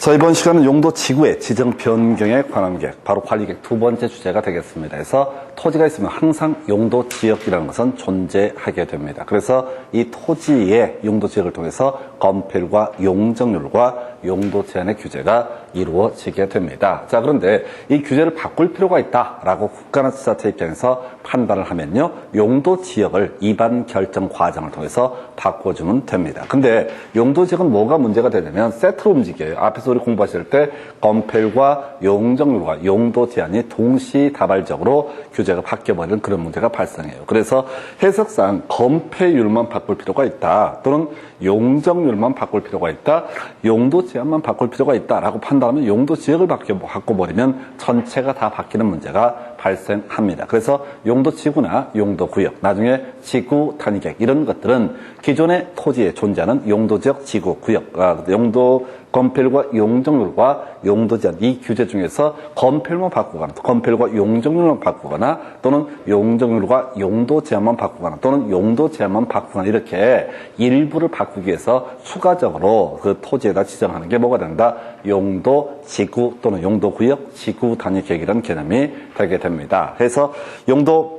자, 이번 시간은 용도 지구의 지정 변경에 관한 계획, 바로 관리계획 두 번째 주제가 되겠습니다. 그래서 토지가 있으면 항상 용도 지역이라는 것은 존재하게 됩니다. 그래서 이 토지의 용도 지역을 통해서 건폐율과 용적률과 용도 제한의 규제가 이루어지게 됩니다. 자, 그런데 이 규제를 바꿀 필요가 있다라고 국가나 지자체 입장에서 판단을 하면요, 용도 지역을 입안 결정 과정을 통해서 바꿔주면 됩니다. 근데 용도 지역은 뭐가 문제가 되냐면 세트로 움직여요. 앞에서 우리 공부하실 때 건폐율과 용적률과 용도 제한이 동시다발적으로 규제가 바뀌어버리는 그런 문제가 발생해요. 그래서 해석상 건폐율만 바꿀 필요가 있다, 또는 용적률만 바꿀 필요가 있다, 용도 제한만 바꿀 필요가 있다라고 판단하면 용도 지역을 바꿔버리면 전체가 다 바뀌는 문제가 발생합니다. 그래서 용도 지구나 용도 구역, 나중에 지구 단위계획 이런 것들은 기존의 토지에 존재하는 용도 지역, 지구, 구역, 용도 건폐율과 용적률과 용도 제한 이 규제 중에서 건폐율만 바꾸거나, 건폐율과 용적률만 바꾸거나, 또는 용적률과 용도 제한만 바꾸거나, 또는 용도 제한만 바꾸거나, 이렇게 일부를 바꾸기 위해서 추가적으로 그 토지에다 지정하는 게 뭐가 된다? 용도 지구 또는 용도 구역, 지구 단위 계획이라는 개념이 되게 됩니다. 그래서 용도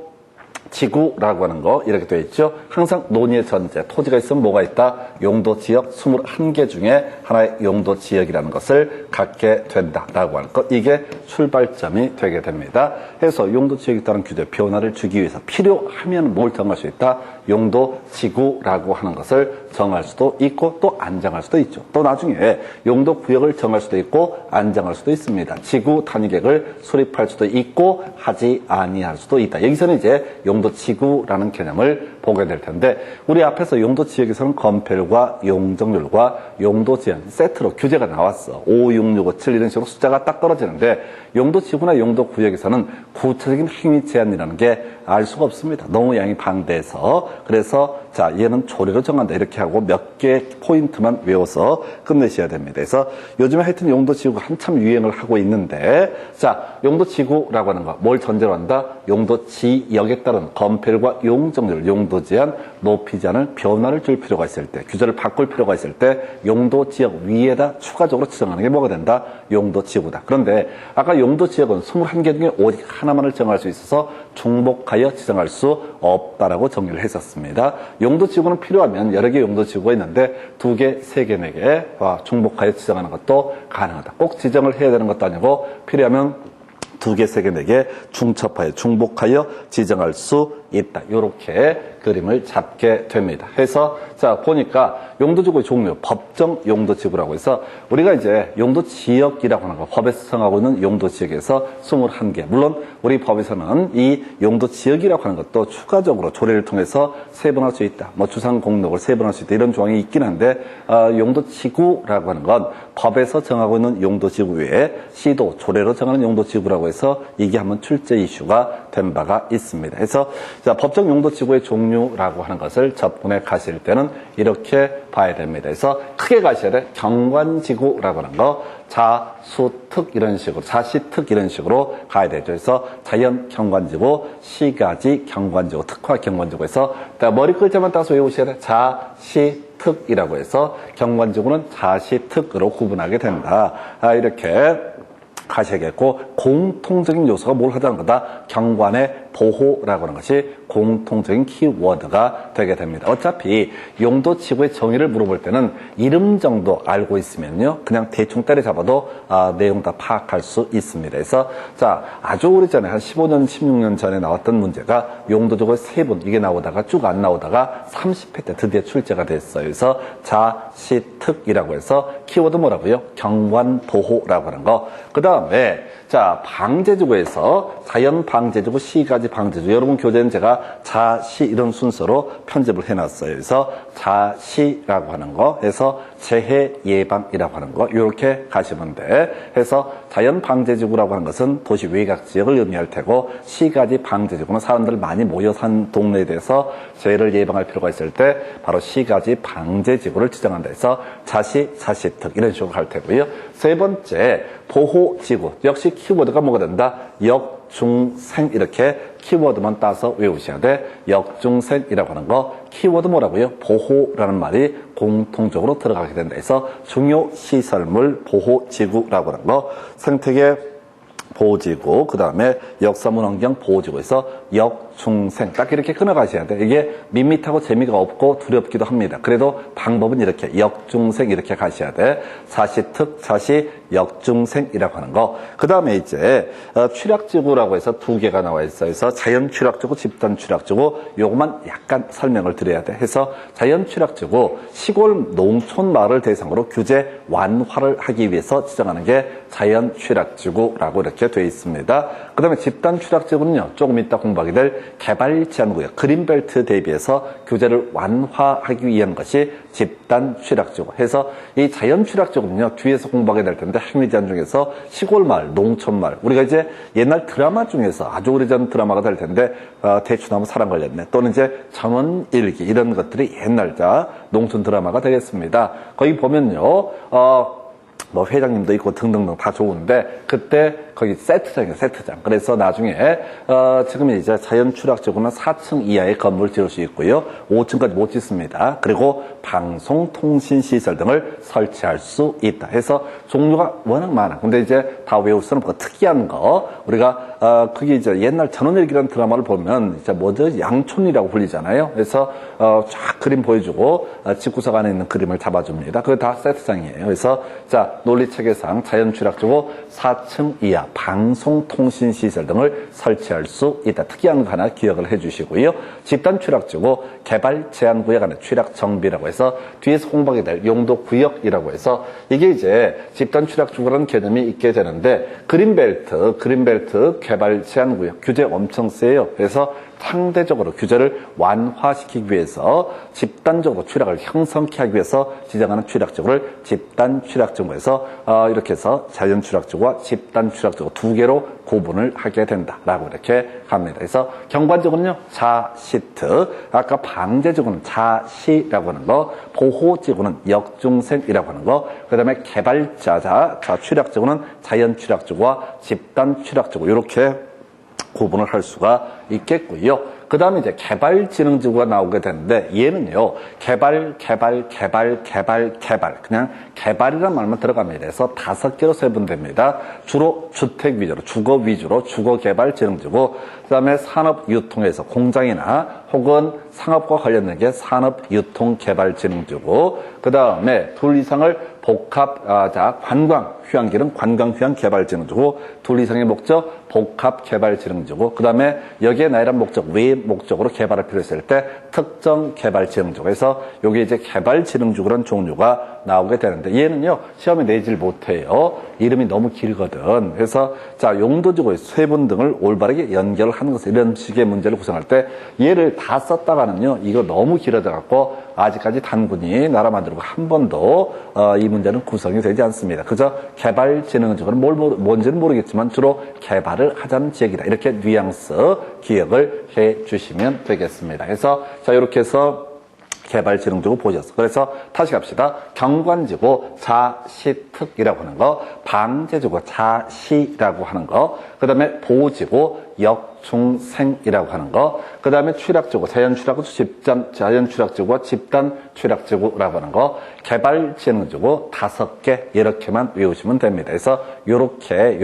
지구라고 하는 거 이렇게 되어 있죠. 항상 논의의 전제, 토지가 있으면 뭐가 있다? 용도 지역 21개 중에 하나의 용도 지역이라는 것을 갖게 된다라고 하는 것, 이게 출발점이 되게 됩니다. 그래서 용도 지역에 따른 규제 변화를 주기 위해서 필요하면 뭘 정할 수 있다? 용도 지구라고 하는 것을 정할 수도 있고 또 안 정할 수도 있죠. 또 나중에 용도 구역을 정할 수도 있고 안 정할 수도 있습니다. 지구 단위계획을 수립할 수도 있고 하지 아니할 수도 있다. 여기서는 이제 용도 지구라는 개념을 보게 될 텐데, 우리 앞에서 용도 지역에서는 건폐율과 용적률과 용도 제한 세트로 규제가 나왔어. 5, 6, 6, 5, 7 이런 식으로 숫자가 딱 떨어지는데, 용도 지구나 용도 구역에서는 구체적인 행위 제한이라는 게 알 수가 없습니다. 너무 양이 방대해서. 그래서 자, 얘는 조례로 정한다 이렇게 하고 몇 개 포인트만 외워서 끝내셔야 됩니다. 그래서 요즘에 하여튼 용도 지구가 한참 유행을 하고 있는데, 자, 용도 지구라고 하는 거 뭘 전제로 한다? 용도 지역에 따른 건폐율과 용적률, 용도 제한, 높이 제한을 변화를 줄 필요가 있을 때, 규제를 바꿀 필요가 있을 때 용도 지역 위에다 추가적으로 지정하는 게 뭐가 된다? 용도 지구다. 그런데 아까 용도 지역은 21개 중에 오직 하나만을 정할 수 있어서 중복하여 지정할 수 없다라고 정리를 했었습니다. 용도 지구는 필요하면 여러 개 용도 지구가 있는데 2개, 3개, 4개 중복하여 지정하는 것도 가능하다. 꼭 지정을 해야 되는 것도 아니고 필요하면 2개, 3개, 4개 중첩하여, 중복하여 지정할 수 있다. 이렇게 그림을 잡게 됩니다. 해서 자, 보니까 용도지구의 종류, 법정 용도지구라고 해서 우리가 이제 용도지역이라고 하는 거, 법에서 정하고 있는 용도지역에서 21개. 물론 우리 법에서는 이 용도지역이라고 하는 것도 추가적으로 조례를 통해서 세분할 수 있다. 뭐 주상공록을 세분할 수 있다. 이런 조항이 있긴 한데, 용도지구라고 하는 건 법에서 정하고 있는 용도지구 외에 시도, 조례로 정하는 용도지구라고 해서 이게 한번 출제 이슈가 된 바가 있습니다. 그래서 자, 법정 용도지구의 종류라고 하는 것을 접근해 가실 때는 이렇게 봐야 됩니다. 그래서 크게 가셔야 돼. 경관지구라고 하는 거, 자수특 이런 식으로, 자시특 이런 식으로 가야 되죠. 그래서 자연 경관지구, 시가지 경관지구, 특화 경관지구에서 머리 글자만 따서 외우셔야 돼. 자시특이라고 해서 경관지구는 자시특으로 구분하게 된다. 이렇게 가셔야겠고, 공통적인 요소가 뭘 하자는 거다? 경관의 보호라고 하는 것이 공통적인 키워드가 되게 됩니다. 어차피 용도 지구의 정의를 물어볼 때는 이름 정도 알고 있으면요, 그냥 대충 때려잡아도 내용 다 파악할 수 있습니다. 그래서 자, 아주 오래전에 한 15년, 16년 전에 나왔던 문제가 용도 지구의 세분 이게 나오다가 쭉 안 나오다가 30회 때 드디어 출제가 됐어요. 그래서 자시특이라고 해서 키워드 뭐라고요? 경관보호라고 하는 거. 그 다음에 자, 방제지구에서 자연 방제지구, 시가지 방제지구. 여러분 교재는 제가 자시 이런 순서로 편집을 해놨어요. 그래서 자시라고 하는 거, 해서 재해 예방이라고 하는 거, 이렇게 가시면 돼. 해서 자연 방제지구라고 하는 것은 도시 외곽 지역을 의미할 테고, 시가지 방제지구는 사람들 많이 모여 산 동네에 대해서 재해를 예방할 필요가 있을 때 바로 시가지 방제지구를 지정한다 해서 자시, 자시특 이런 식으로 갈 테고요. 세 번째, 보호지구. 역시 키워드가 뭐가 된다? 역, 중, 생 이렇게 키워드만 따서 외우셔야 돼. 역중생이라고 하는 거 키워드 뭐라고요? 보호라는 말이 공통적으로 들어가게 된다 해서 중요시설물 보호지구라고 하는 거 생태계 보호지구, 그 다음에 역사문환경 보호지구에서 역중생 딱 이렇게 끊어가셔야 돼. 이게 밋밋하고 재미가 없고 두렵기도 합니다. 그래도 방법은 이렇게 역중생 이렇게 가셔야 돼. 사시특, 사시, 역중생이라고 하는 거. 그 다음에 이제 취락지구라고 해서 두 개가 나와 있어요. 그래서 자연취락지구, 집단취락지구 요것만 약간 설명을 드려야 돼. 해서 자연취락지구 시골 농촌 마을을 대상으로 규제 완화를 하기 위해서 지정하는 게 자연취락지구라고 이렇게 되어 있습니다. 그 다음에 집단취락지구는요, 조금 이따 공부하게 될 개발제한구역, 그린벨트 대비해서 규제를 완화하기 위한 것이 집단취락지구 해서 이 자연취락지구는요, 뒤에서 공부하게 될 텐데 핵미제한 중에서 시골 마을, 농촌 마을, 우리가 이제 옛날 드라마 중에서 아주 오래전 드라마가 될 텐데 대추나무 사랑 걸렸네, 또는 이제 전원일기 이런 것들이 옛날 농촌 드라마가 되겠습니다. 거기 보면요, 뭐 회장님도 있고 등등등 다 좋은데 그때 거기 세트장이에요, 세트장. 그래서 나중에 지금 이제 자연취락지구는 4층 이하의 건물을 지을 수 있고요, 5층까지 못 짓습니다. 그리고 방송통신시설 등을 설치할 수 있다 해서 종류가 워낙 많아. 근데 이제 다 외울 수는 없고 특이한 거 우리가 그게 이제 옛날 전원일기라는 드라마를 보면 이제 뭐죠, 양촌이라고 불리잖아요. 그래서 쫙 그림 보여주고 집구석 안에 있는 그림을 잡아줍니다. 그게 다 세트장이에요. 그래서 자, 논리체계상 자연취락지구 4층 이하 방송통신시설 등을 설치할 수 있다. 특이한 거 하나 기억을 해주시고요. 집단취락지구 개발제한구역 안에 취락정비라고 해서 뒤에서 공부하게 될 용도구역이라고 해서 이게 이제 집단취락지구라는 개념이 있게 되는데 그린벨트 개발제한구역 규제 엄청 세요. 그래서 상대적으로 규제를 완화시키기 위해서 집단적으로 취락을 형성케 하기 위해서 지정하는 취락지구를 집단취락지구에서 이렇게 해서 자연취락지구와 집단취락지구 두 개로 구분을 하게 된다라고 이렇게 합니다. 그래서 경관지구는요, 자시트, 아까 방제지구는 자시라고 하는 거, 보호지구는 역중생이라고 하는 거, 그 다음에 개발자 취락지구는 자연취락지구와 집단취락지구 이렇게 구분을 할 수가 있겠고요. 그 다음에 이제 개발지능지구가 나오게 되는데 얘는요, 개발 그냥 개발이라는 말만 들어갑니다. 그래서 5개로 세분됩니다. 주로 주택 위주로, 주거 위주로 주거개발지능지구, 그 다음에 산업유통에서 공장이나 혹은 상업과 관련된 게 산업유통개발지능지구, 그 다음에 둘 이상을 관광, 휴양지는 관광휴양개발지능지구, 둘 이상의 목적 복합개발지능지구, 그 다음에 여기에 나열한 목적 외 목적으로 개발을 필요했을 때 특정 개발지능지구 해서 여기 이제 개발지능지구라는 종류가 나오게 되는데 얘는요, 시험에 내질 못해요. 이름이 너무 길거든. 그래서 자, 용도지구의 세분 등을 올바르게 연결을 하는 것을 이런 식의 문제를 구성할 때 얘를 다 썼다가는요, 이거 너무 길어져 갖고 아직까지 단군이 나라 만들고 한 번도 이 문제는 구성이 되지 않습니다. 그저 개발지능지구는 뭔지는 모르겠지만 주로 개발을 하자는 지역이다. 이렇게 뉘앙스 기억을 해 주시면 되겠습니다. 그래서 자, 이렇게 해서 개발지능지구 보셨어. 그래서 다시 갑시다. 경관지구 자시특이라고 하는 거, 방제지구 자시라고 하는 거, 그 다음에 보호지구 역중생이라고 하는 거, 그 다음에 취락지구, 자연취락지구와 집단취락지구라고 하는 거, 개발지능지구 5개 이렇게만 외우시면 됩니다. 그래서 요렇게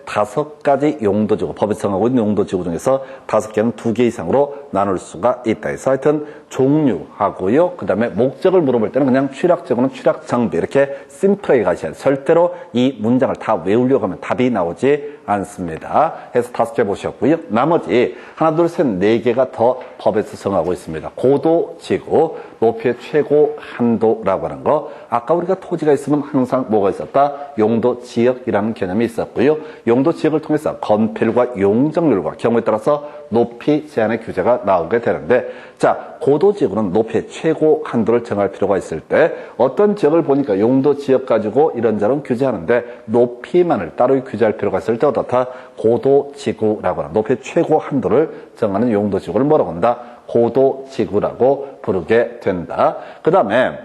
5가지 용도지구, 법이 정하고 있는 용도지구 중에서 5개는 2개 이상으로 나눌 수가 있다 해서 하여튼 종류하고요, 그 다음에 목적을 물어볼 때는 그냥 취락지구는 취락정비 이렇게 심플하게 가셔야 돼요. 절대로 이 문장을 다 외우려고 하면 답이 나오지 않습니다. 해서 5개 보셨고요. 나머지 하나, 둘, 셋, 4개가 더 법에서 정하고 있습니다. 고도지구, 높이의 최고 한도라고 하는 거. 아까 우리가 토지가 있으면 항상 뭐가 있었다? 용도지역이라는 개념이 있었고요. 용도지역을 통해서 건필과 용적률과 경우에 따라서 높이 제한의 규제가 나오게 되는데, 자, 고도지구는 높이의 최고 한도를 정할 필요가 있을 때 어떤 지역을 보니까 용도지역 가지고 이런저런 규제하는데 높이만을 따로 규제할 필요가 있을 때 어떻다? 고도지구라고 하는 높이의 최고 한도를 정하는 용도지구를 뭐라고 한다? 고도지구라고 부르게 된다. 그 다음에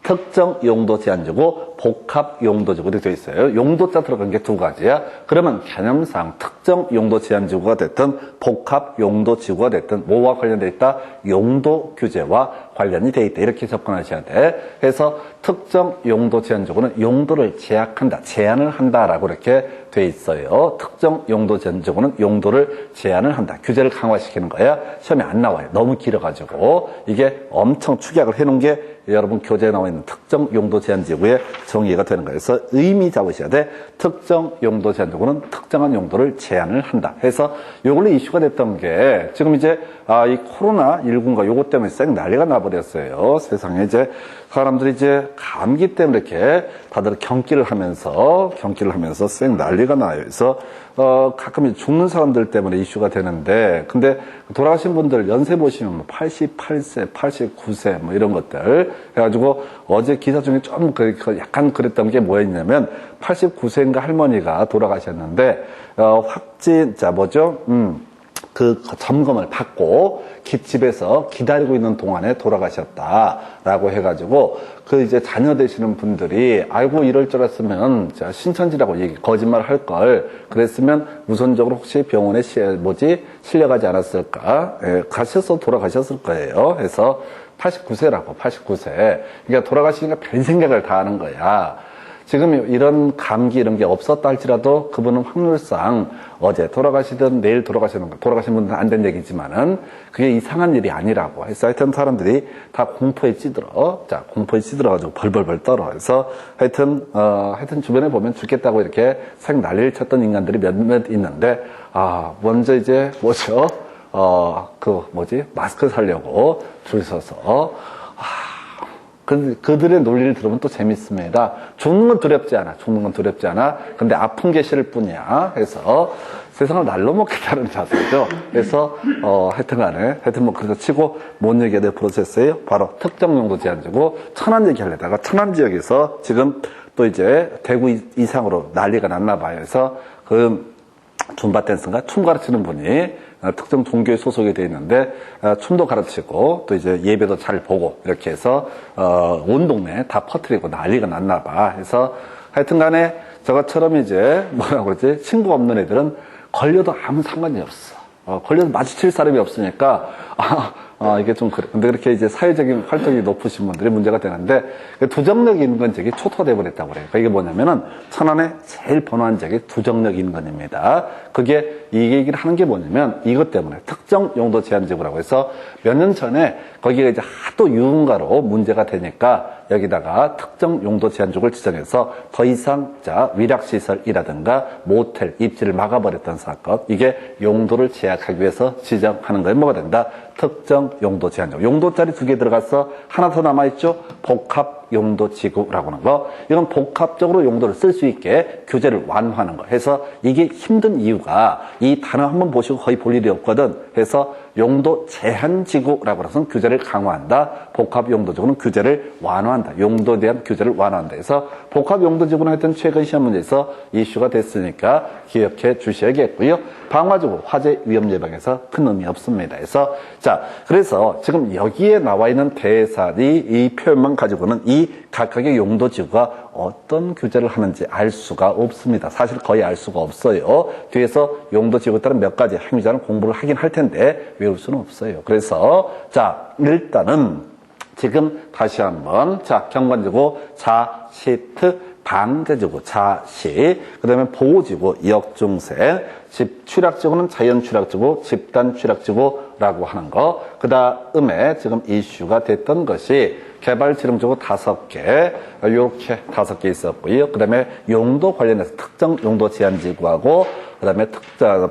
특정 용도 제한지구 복합 용도지구 이렇게 되어 있어요. 용도자 들어간 게 두 가지야. 그러면 개념상 특정 용도 제한지구가 됐든 복합 용도지구가 됐든 뭐와 관련되어 있다? 용도 규제와 관련이 되어 있다. 이렇게 접근하셔야 돼. 그래서 특정 용도 제한지구는 용도를 제약한다, 제한을 한다라고 이렇게 돼 있어요. 특정 용도 제한지구는 용도를 제한을 한다. 규제를 강화시키는 거야. 시험에 안 나와요. 너무 길어가지고. 이게 엄청 축약을 해놓은 게 여러분 교재에 나와 있는 특정 용도 제한지구의 정의가 되는 거예요. 그래서 의미 잡으셔야 돼. 특정 용도 제한지구는 특정한 용도를 제한을 한다. 해서 요걸로 이슈가 됐던 게 지금 이제 이 코로나19인가 요거 때문에 쌩 난리가 나버렸어요. 세상에 이제 사람들이 이제 감기 때문에 이렇게 다들 경기를 하면서 쌩 난리가 나요. 그래서 가끔 죽는 사람들 때문에 이슈가 되는데, 근데 돌아가신 분들 연세 보시면 뭐 88세, 89세 뭐 이런 것들 해가지고 어제 기사 중에 좀 약간 그랬던 게 뭐였냐면 89세인가 할머니가 돌아가셨는데 확진자 뭐죠? 그 점검을 받고 집에서 기다리고 있는 동안에 돌아가셨다라고 해가지고 그 이제 자녀 되시는 분들이 아이고 이럴 줄 알았으면 신천지라고 거짓말 할 걸 그랬으면 우선적으로 혹시 병원에 실려가지 않았을까? 예, 가셔서 돌아가셨을 거예요. 그래서 89세라고 89세. 그러니까 돌아가시니까 별 생각을 다 하는 거야. 지금 이런 감기 이런 게 없었다 할지라도 그분은 확률상 어제 돌아가시든 내일 돌아가신 분들은 안 된 얘기지만은 그게 이상한 일이 아니라고 해서 하여튼 사람들이 다 공포에 찌들어가지고 벌벌벌 떨어. 그래서 하여튼 주변에 보면 죽겠다고 이렇게 생 난리를 쳤던 인간들이 몇몇 있는데, 먼저 이제 마스크 사려고 줄 서서, 그들의 논리를 들으면 또 재밌습니다. 죽는 건 두렵지 않아. 근데 아픈 게 싫을 뿐이야. 그래서 세상을 날로 먹겠다는 자세죠. 그래서, 하여튼 뭐 그래서 치고 못 얘기해야 될 프로세스예요. 바로 특정 용도 제한지구 천안 얘기하려다가 천안 지역에서 지금 또 이제 대구 이상으로 난리가 났나 봐요. 그래서 그 줌바 댄스인가 춤 가르치는 분이 특정 종교에 소속이 되어 있는데 춤도 가르치고 또 이제 예배도 잘 보고 이렇게 해서 온 동네 다 퍼뜨리고 난리가 났나 봐. 그래서 하여튼간에 저것처럼 이제 친구 없는 애들은 걸려도 아무 상관이 없어. 걸려도 마주칠 사람이 없으니까 이게 좀 그래. 근데 그렇게 이제 사회적인 활동이 높으신 분들이 문제가 되는데, 두정력 인근적이 초토화돼 버렸다고 그래요. 그러니까 이게 뭐냐면은, 천안의 제일 번화한 지역이 두정력 인근입니다. 그게, 이 얘기를 하는 게 뭐냐면, 이것 때문에 특정 용도 제한지구라고 해서 몇 년 전에 거기가 이제 하도 유흥가로 문제가 되니까 여기다가 특정 용도 제한지구를 지정해서 더 이상 위락시설이라든가 모텔, 입지를 막아버렸던 사건. 이게 용도를 제약하기 위해서 지정하는 거에 뭐가 된다? 특정 용도 제한지구. 용도짜리 2개 들어가서 하나 더 남아있죠? 복합 용도 지구라고 하는 거. 이건 복합적으로 용도를 쓸 수 있게 규제를 완화하는 거. 해서 이게 힘든 이유가 이 단어 한번 보시고 거의 볼 일이 없거든. 그래서 용도 제한지구라고 해서 규제를 강화한다. 복합 용도지구는 규제를 완화한다. 용도에 대한 규제를 완화한다. 그래서 복합 용도지구는 하여튼 최근 시험 문제에서 이슈가 됐으니까 기억해 주셔야겠고요. 방화지구, 화재 위험 예방에서 큰 의미 없습니다. 그래서 지금 여기에 나와 있는 대사리 이 표현만 가지고는 이 각각의 용도지구가 어떤 규제를 하는지 알 수가 없습니다. 사실 거의 알 수가 없어요. 뒤에서 용도지구에 따른 몇 가지 행위자는 공부를 하긴 할 텐데 외울 수는 없어요. 그래서 일단은 지금 다시 한번 경관지구, 시트, 방제지구, 시, 그 다음에 보호지구, 역중생, 취락지구는 자연취락지구, 집단취락지구라고 하는 거. 그 다음에 지금 이슈가 됐던 것이 개발지름지구 5개, 요렇게 5개 있었고요. 그 다음에 용도 관련해서 특정 용도 제한지구하고, 그 다음에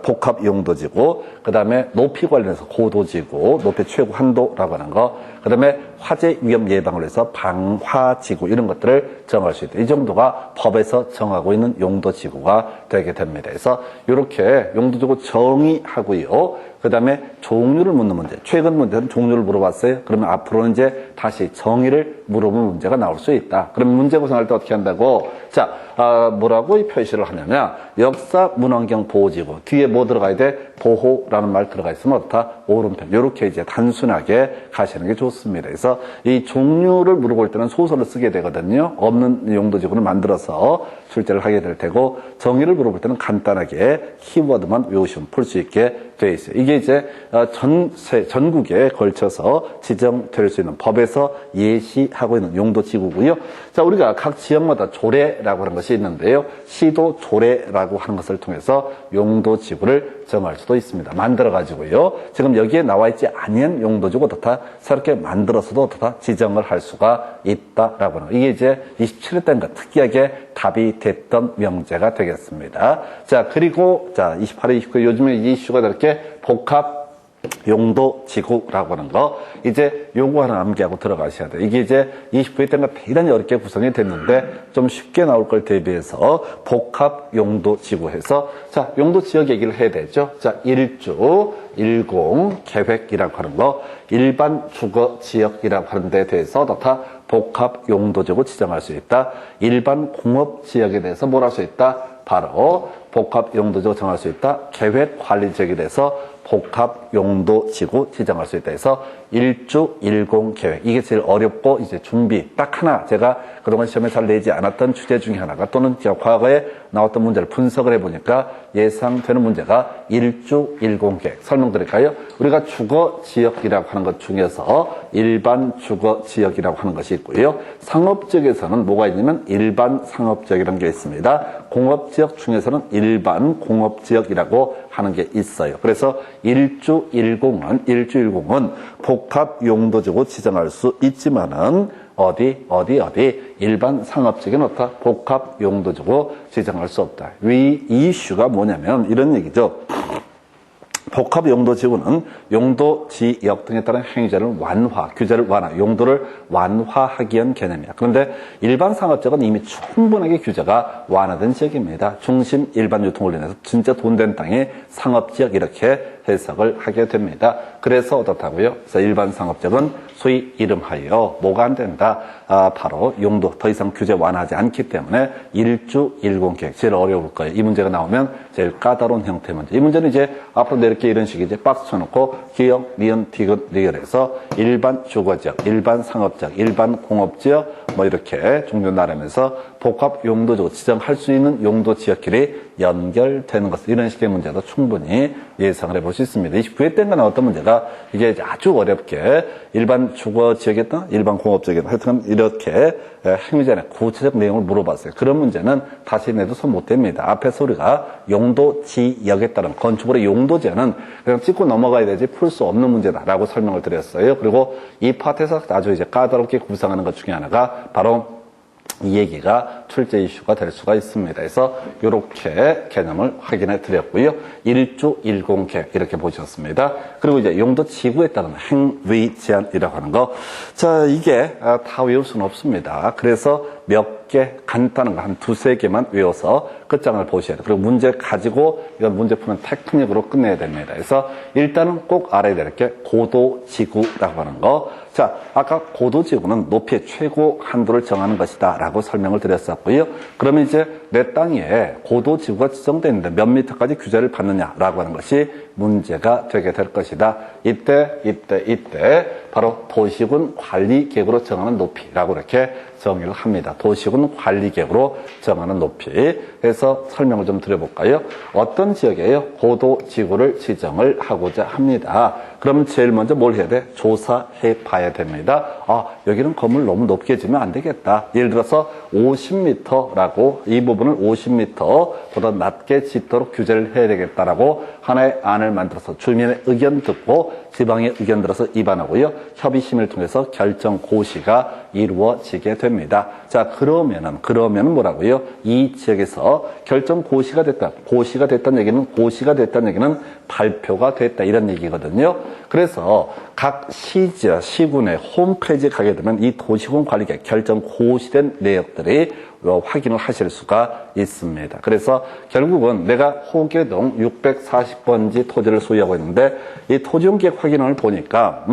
복합 용도지구, 그 다음에 높이 관련해서 고도지구, 높이 최고 한도라고 하는 거, 그 다음에 화재 위험 예방을 위해서 방화지구, 이런 것들을 정할 수 있다. 이 정도가 법에서 정하고 있는 용도지구가 되게 됩니다. 그래서 이렇게 용도지구 정의하고요. 그 다음에 종류를 묻는 문제. 최근 문제는 종류를 물어봤어요. 그러면 앞으로는 이제 다시 정의를 물어보는 문제가 나올 수 있다. 그럼 문제 구성할 때 어떻게 한다고? 자, 뭐라고 이 표시를 하냐면 역사 문환경 보호지구 뒤에 뭐 들어가야 돼? 보호라는 말 들어가 있으면 어떻다? 오른편. 이렇게 이제 단순하게 가시는 게 좋습니다. 그래서 이 종류를 물어볼 때는 소설을 쓰게 되거든요. 없는 용도지구를 만들어서 출제를 하게 될 테고 정의를 물어볼 때는 간단하게 키워드만 외우시면 풀 수 있게 돼 있어요. 이게 이제 전국에 걸쳐서 지정될 수 있는 법에서 예시하고 있는 용도지구고요. 자, 우리가 각 지역마다 조례라고 하는 것이 있는데요. 시도 조례라고 하는 것을 통해서 용도지구를 정할 수도 있습니다. 만들어가지고요. 지금 여기에 나와 있지 않은 용도지구 어떻다? 새롭게 만들어서도 어떻다? 지정을 할 수가 있다라고 하는 거. 이게 이제 27회 때인가 특이하게 답이 됐던 명제가 되겠습니다. 자, 그리고 자, 28회, 29회 요즘에 이슈가 이렇게 복합 용도지구라고 하는 거 이제 요거 하나 암기하고 들어가셔야 돼요. 이게 이제 29회 때인가 대단히 어렵게 구성이 됐는데 좀 쉽게 나올 걸 대비해서 복합 용도지구 해서 자, 용도지역 얘기를 해야 되죠. 자, 1주 10 계획이라고 하는 거 일반 주거지역이라고 하는 데 대해서 다 복합 용도지구 지정할 수 있다. 일반 공업지역에 대해서 뭘 할 수 있다? 바로 복합 용도지구 정할 수 있다. 계획 관리지역에 대해서 복합 용도지구 지정할 수 있다 해서 1주 10 계획. 이게 제일 어렵고 이제 준비 딱 하나 제가 그동안 시험에 잘 내지 않았던 주제 중에 하나가 또는 과거에 나왔던 문제를 분석을 해보니까 예상되는 문제가 1주 10 계획. 설명드릴까요? 우리가 주거지역이라고 하는 것 중에서 일반 주거지역이라고 하는 것이 있고요. 상업지역에서는 뭐가 있냐면 일반 상업지역이라는 게 있습니다. 공업지역 중에서는 일반 공업지역이라고 하는 게 있어요. 그래서 1주 10은 복합 용도지구 지정할 수 있지만은 어디 일반 상업지역은 어떻다? 복합 용도지구 지정할 수 없다. 이 이슈가 뭐냐면 이런 얘기죠. 복합 용도지구는 용도지역 등에 따른 행위자를 규제를 용도를 완화하기 위한 개념이야. 그런데 일반 상업지역은 이미 충분하게 규제가 완화된 지역입니다. 중심 일반 유통을 인해서 진짜 돈 된 땅이 상업지역 이렇게 해석을 하게 됩니다. 그래서 어떻다고요? 그래서 일반 상업지역은 소위 이름하여 뭐가 안 된다? 바로 용도 더 이상 규제 완화하지 않기 때문에 1주 10 계획 제일 어려울 거예요. 이 문제가 나오면 제일 까다로운 형태의 문제. 이 문제는 이제 앞으로 이렇게 이런 식의 이제 박스 쳐놓고 기역, 니은, 디귿, 리을해서 일반 주거지역, 일반 상업지역, 일반 공업지역 뭐 이렇게 종류 나누면서 복합 용도지구 지정할 수 있는 용도지역끼리 연결되는 것 이런 식의 문제도 충분히 예상을 해볼 수 있습니다. 29회 때인가 나왔던 문제가 이게 아주 어렵게 일반 주거지역이었나 일반 공업지역이었나 하여튼 이렇게 행위자의 구체적 내용을 물어봤어요. 그런 문제는 다시 내도 손 못 댑니다. 앞에서 우리가 용도지역에 따른 건축물의 용도제는 그냥 찍고 넘어가야 되지 풀 수 없는 문제다라고 설명을 드렸어요. 그리고 이 파트에서 아주 이제 까다롭게 구성하는 것 중에 하나가 바로 이 얘기가 출제 이슈가 될 수가 있습니다. 그래서 이렇게 개념을 확인해 드렸고요. 1주 10 계획 이렇게 보셨습니다. 그리고 이제 용도 지구에 따른 행위 제한이라고 하는 거. 자, 이게 다 외울 수는 없습니다. 그래서 몇 개 간단한 거 한 두세 개만 외워서 끝장을 보셔야 돼요. 그리고 문제 가지고 이건 문제 푸는 테크닉으로 끝내야 됩니다. 그래서 일단은 꼭 알아야 될 게 고도지구라고 하는 거. 자, 아까 고도지구는 높이의 최고 한도를 정하는 것이다 라고 설명을 드렸었고요. 그러면 이제 내 땅에 고도지구가 지정되어 있는데 몇 미터까지 규제를 받느냐라고 하는 것이 문제가 되게 될 것이다. 이때 바로 도시군 관리계획으로 정하는 높이라고 이렇게 정의를 합니다. 도시군 관리계획으로 정하는 높이. 해서 설명을 좀 드려볼까요? 어떤 지역에요? 고도지구를 지정을 하고자 합니다. 그러면 제일 먼저 뭘 해야 돼? 조사해 봐야 됩니다. 여기는 건물 너무 높게 지으면 안 되겠다. 예를 들어서 50m라고 이 부분을 50m보다 낮게 짓도록 규제를 해야 되겠다라고 하나의 안을 만들어서 주민의 의견 듣고 지방의 의견 들어서 입안하고요. 협의심을 통해서 결정 고시가 이루어지게 됩니다. 자, 그러면은 뭐라고요? 이 지역에서 결정 고시가 됐다. 고시가 됐다는 얘기는 발표가 됐다. 이런 얘기거든요. 그래서 각 시군의 홈페이지에 가게 되면 이 도시군 관리계획 결정 고시된 내역들이 확인을 하실 수가 있습니다. 그래서 결국은 내가 호계동 640번지 토지를 소유하고 있는데 이 토지용계획 확인을 보니까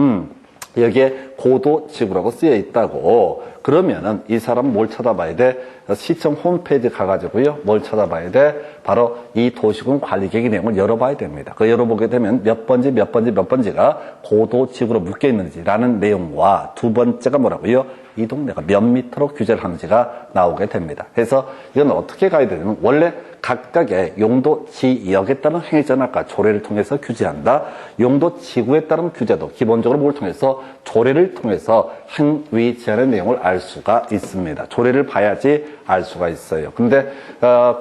여기에 고도지구라고 쓰여 있다고. 그러면은 이 사람은 뭘 찾아봐야 돼? 시청 홈페이지 가가지고요. 뭘 찾아봐야 돼? 바로 이 도시군 관리계획 내용을 열어봐야 됩니다. 그 열어보게 되면 몇 번지가 고도지구로 묶여 있는지라는 내용과 두 번째가 뭐라고요? 이 동네가 몇 미터로 규제를 하는지가 나오게 됩니다. 그래서 이건 어떻게 가야 되냐면 원래 각각의 용도 지역에 따른 행위자는 아까 조례를 통해서 규제한다. 용도 지구에 따른 규제도 기본적으로 뭘 통해서 조례를 통해서 행위 제한의 내용을 알 수가 있습니다. 조례를 봐야지 알 수가 있어요. 근데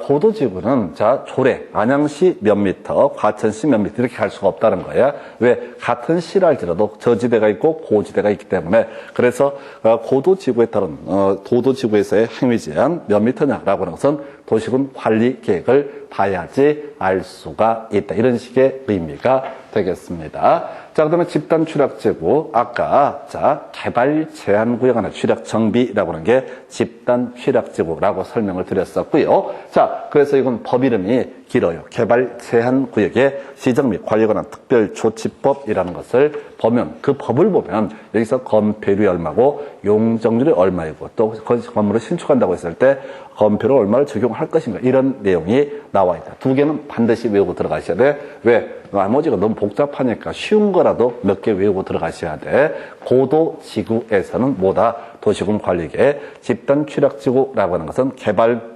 고도지구는 자 조례 안양시 몇 미터, 과천시 몇 미터 이렇게 갈 수가 없다는 거야. 왜? 같은 시라 할지라도 저지대가 있고 고지대가 있기 때문에. 그래서 고도지구에 따른 도도지구에서의 행위 제한 몇 미터냐라고 하는 것은 도시군 관리 계획을 봐야지 알 수가 있다. 이런 식의 의미가 되겠습니다. 자, 그다음에 집단 취락지구. 아까 자 개발 제한 구역 하나 취락 정비라고 하는 게 집단 취락지구라고 설명을 드렸었고요. 자, 그래서 이건 법 이름이 길어요. 개발 제한 구역의 시정 및 관리에 관한 특별조치법이라는 것을 보면 그 법을 보면 여기서 건폐율이 얼마고 용적률이 얼마이고 또 건물을 신축한다고 했을 때 건폐율 얼마를 적용할 것인가 이런 내용이 나와 있다. 두 개는 반드시 외우고 들어가셔야 돼. 왜? 나머지가 너무 복잡하니까 쉬운 거라도 몇 개 외우고 들어가셔야 돼. 고도지구에서는 뭐다? 도시군 관리계 집단 취락지구라고 하는 것은 개발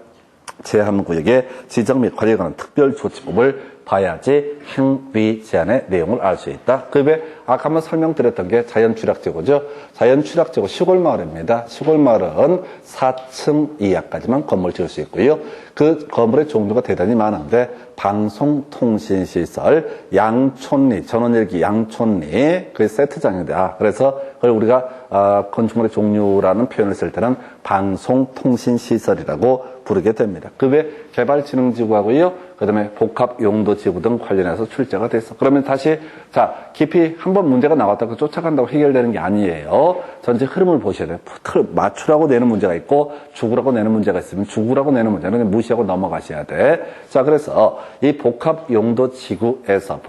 제한구역의 지정 및 관리에 관한 특별조치법을 봐야지 행위 제한의 내용을 알 수 있다. 그 외에 아까 한번 설명드렸던 게 자연취락지구죠. 자연취락지구 시골마을입니다. 시골마을은 4층 이하까지만 건물 지을 수 있고요. 그 건물의 종류가 대단히 많은데 방송통신시설, 양촌리, 전원일기 양촌리 그게 세트장이다. 그래서 그걸 우리가 건축물의 종류라는 표현을 쓸 때는 방송통신시설이라고 부르게 됩니다. 그 외에 개발진흥지구하고요. 그 다음에 복합용도지구 등 관련해서 출제가 됐어. 그러면 다시 자 깊이 한번 문제가 나왔다고 쫓아간다고 해결되는 게 아니에요. 전체 흐름을 보셔야 돼요. 맞추라고 내는 문제가 있고 죽으라고 내는 문제가 있으면 죽으라고 내는 문제는 무시하고 넘어가셔야 돼. 자 그래서 이 복합용도지구에서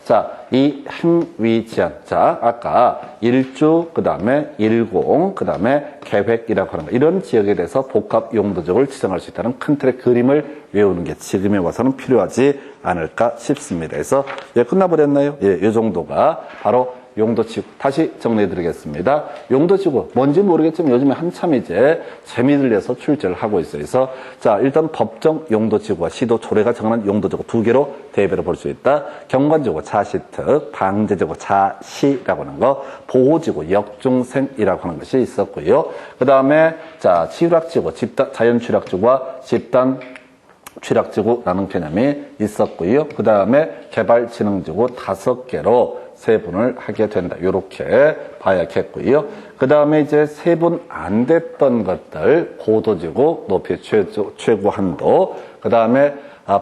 자 이 행위 제한 자 아까 1주 그 다음에 10 그 다음에 계획이라고 하는 거 이런 지역에 대해서 복합용도적을 지정할 수 있다는 큰 틀의 그림을 외우는 게 지금에 와서는 필요하지 않을까 싶습니다. 그래서 예, 끝나버렸나요? 예, 이 정도가 바로 용도지구. 다시 정리해드리겠습니다. 용도지구 뭔지 모르겠지만 요즘에 한참 이제 재미를 내서 출제를 하고 있어요. 그래서 자 일단 법정 용도지구와 시도 조례가 정하는 용도지구 두 개로 대별을 볼 수 있다. 경관지구 자시특, 방제지구 자시라고 하는 거, 보호지구 역중생이라고 하는 것이 있었고요. 그 다음에 자 취락지구, 집단 자연취락지구와 집단 취락지구라는 개념이 있었고요. 그 다음에 개발진흥지구 5개로 세분을 하게 된다. 이렇게 봐야겠고요. 그 다음에 이제 세분 안 됐던 것들 고도지구, 높이 최고 한도, 그 다음에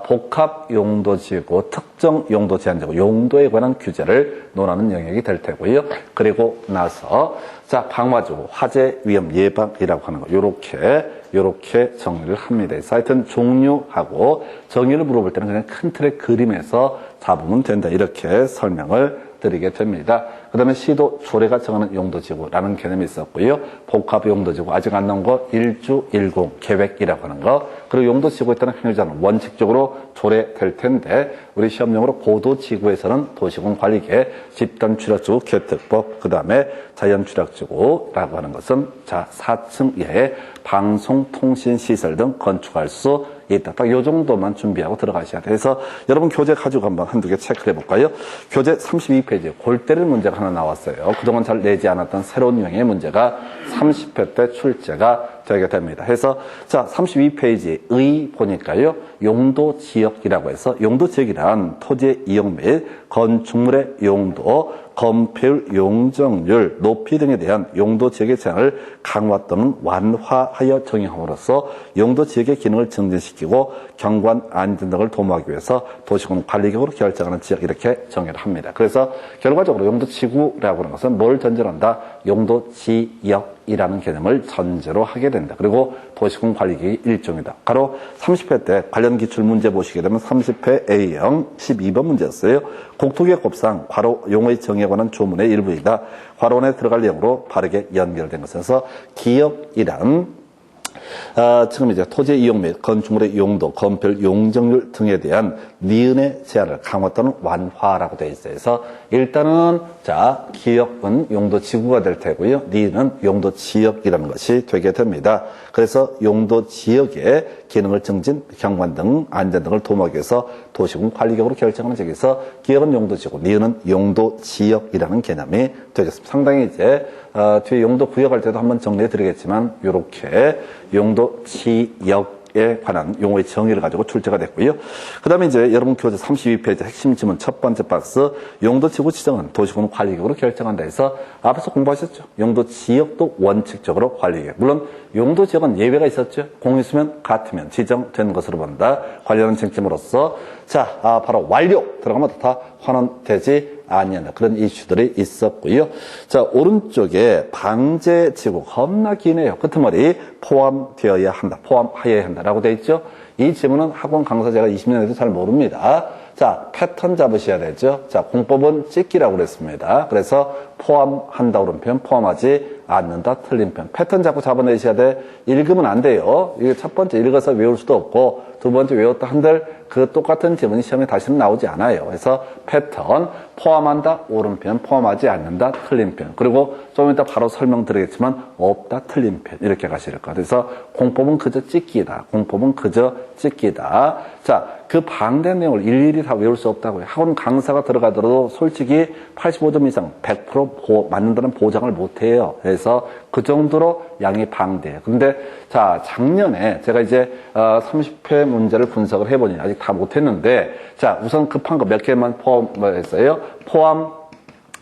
복합용도지구, 특정용도제한지구, 용도에 관한 규제를 논하는 영역이 될 테고요. 그리고 나서 자 방화지구, 화재 위험 예방이라고 하는 거 요렇게 정리를 합니다. 그래서 하여튼 종류하고 정의를 물어볼 때는 그냥 큰 틀의 그림에서 잡으면 된다. 이렇게 설명을 드리게 됩니다. 그 다음에 시도 조례가 정하는 용도지구라는 개념이 있었고요. 복합용도지구 아직 안 나온 거 1주 10 계획이라고 하는 거 그리고 용도지구에 따른 행위자는 원칙적으로 조례될 텐데 우리 시험용으로 고도지구에서는 도시군 관리계 집단취락지구 개특법 그 다음에 자연취락지구라고 하는 것은 자 4층 이하의 방송통신시설 등 건축할 수 있다. 딱 요 정도만 준비하고 들어가셔야 돼요. 그래서 여러분 교재 가지고 한번 한두 개 체크를 해볼까요? 교재 32페이지 골 때릴 문제가 하나 나왔어요. 그동안 잘 내지 않았던 새로운 유형의 문제가 30회 때 출제가 되게 됩니다. 그래서 자 32페이지의 보니까요. 용도지역이라고 해서 용도지역이란 토지의 이용 및 건축물의 용도, 건폐율, 용적률, 높이 등에 대한 용도지역의 제한을 강화 또는 완화하여 정의함으로써 용도지역의 기능을 증진시키고 경관 안전 등을 도모하기 위해서 도시군 관리계획으로 결정하는 지역 이렇게 정의를 합니다. 그래서 결과적으로 용도지구라고 하는 것은 뭘 전제한다? 용도지역 기역이라는 개념을 전제로 하게 된다. 그리고 도시군 관리계획이 일종이다. 가로 30회 때 관련 기출 문제 보시게 되면 30회 A형 12번 문제였어요. 국토개혁법상 괄호 용어의 정의에 관한 조문의 일부이다. 괄호원에 들어갈 내용으로 바르게 연결된 것에서 기역이란 지금 이제 토지 이용 및 건축물의 용도, 건폐율, 용적률 등에 대한 니은의 제한을 강화 또는 완화라고 되어 있어요. 그래서 일단은 자 기역은 용도 지구가 될 테고요. 니은은 용도 지역이라는 것이 되게 됩니다. 그래서 용도 지역의 기능을 증진, 경관 등 안전 등을 도모하기 위해서 도시군 관리격으로 결정하는 지역에서 기역은 용도 지구, 니은은 용도 지역이라는 개념이 되겠습니다. 상당히 이제 뒤에 용도 구역할 때도 한번 정리해 드리겠지만 이렇게 용도 지역에 관한 용어의 정의를 가지고 출제가 됐고요. 그 다음에 이제 여러분 교재 32페이지 핵심 지문 첫 번째 박스 용도 지구 지정은 도시군 관리격으로 결정한다 해서 앞에서 공부하셨죠. 용도 지역도 원칙적으로 관리격. 물론 용도 지역은 예외가 있었죠. 공유수면 같으면 지정된 것으로 본다. 관련한 쟁점으로서 자 바로 완료 들어가면 다 환원되지 아니한다. 그런 이슈들이 있었고요. 자, 오른쪽에 방제지구 겁나 기네요. 끄트머리 포함되어야 한다. 포함하여야 한다라고 되어 있죠. 이 지문은 학원 강사 제가 20년에도 잘 모릅니다. 자, 패턴 잡으셔야 되죠. 자, 공법은 찍기라고 그랬습니다. 그래서 포함한다 그런 표현, 포함하지 않는다 틀린 표현. 패턴 자꾸 잡아내셔야 돼. 읽으면 안 돼요. 이게 첫 번째 읽어서 외울 수도 없고 두 번째 외웠다 한들 그 똑같은 지문이 시험에 다시는 나오지 않아요. 그래서 패턴, 포함한다 옳은 표현, 포함하지 않는다 틀린 표현. 그리고 좀 이따 바로 설명드리겠지만 없다 틀린 표현 이렇게 가실 거예요. 그래서 공법은 그저 찍기다. 공법은 그저 찍기다. 자, 그 방대한 내용을 일일이 다 외울 수 없다고요. 학원 강사가 들어가더라도 솔직히 85점 이상 100% 맞는다는 보장을 못해요. 그래서 그 정도로 양이 방대해요. 근데 자, 작년에 제가 이제 30회 문제를 분석을 해보니 아직 다 못했는데 자, 우선 급한 거 몇 개만 포함했어요.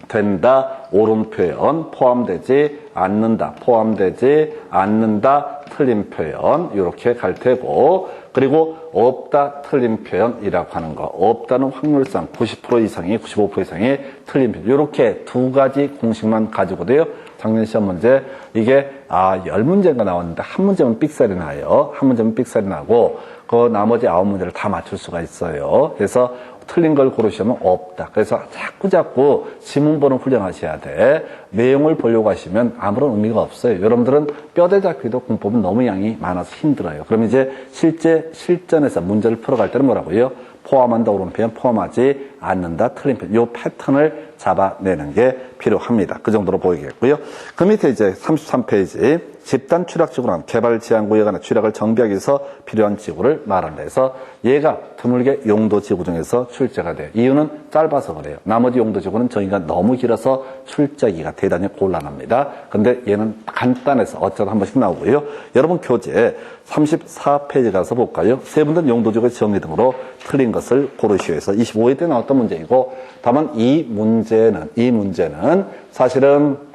포함된다, 옳은 표현, 포함되지 않는다, 포함되지 않는다, 틀린 표현 이렇게 갈 테고 그리고 없다, 틀린 표현이라고 하는 거. 없다는 확률상 90% 이상이 95% 이상이 틀린 표현. 이렇게 두 가지 공식만 가지고 돼요. 작년 시험 문제 이게 10문제가 나왔는데 한 문제면 삑살이 나요. 한 문제면 삑살이 나고 그 나머지 9문제를 다 맞출 수가 있어요. 그래서 틀린 걸 고르시면 없다. 그래서 자꾸 지문 보는 훈련하셔야 돼. 내용을 보려고 하시면 아무런 의미가 없어요. 여러분들은 뼈대 잡기도 공법은 너무 양이 많아서 힘들어요. 그럼 이제 실전에서 문제를 풀어갈 때는 뭐라고요? 포함한다, 옳은 표현, 포함하지 않는다, 틀린 표현. 이 패턴을 잡아내는 게 필요합니다. 그 정도로 보이겠고요. 그 밑에 이제 33페이지 집단 추락지구란 개발제한구역에 관한 추락을 정비하기 위해서 필요한 지구를 말한다 해서 얘가 드물게 용도지구 중에서 출제가 돼요. 이유는 짧아서 그래요. 나머지 용도지구는 정의가 너무 길어서 출제하기가 대단히 곤란합니다. 근데 얘는 간단해서 어쩌다 한 번씩 나오고요. 여러분 교재 34페이지 가서 볼까요? 세분된 용도지구의 정의 등으로 틀린 것을 고르시오 해서 25회 때 나왔던 문제이고 다만 이 문제는 사실은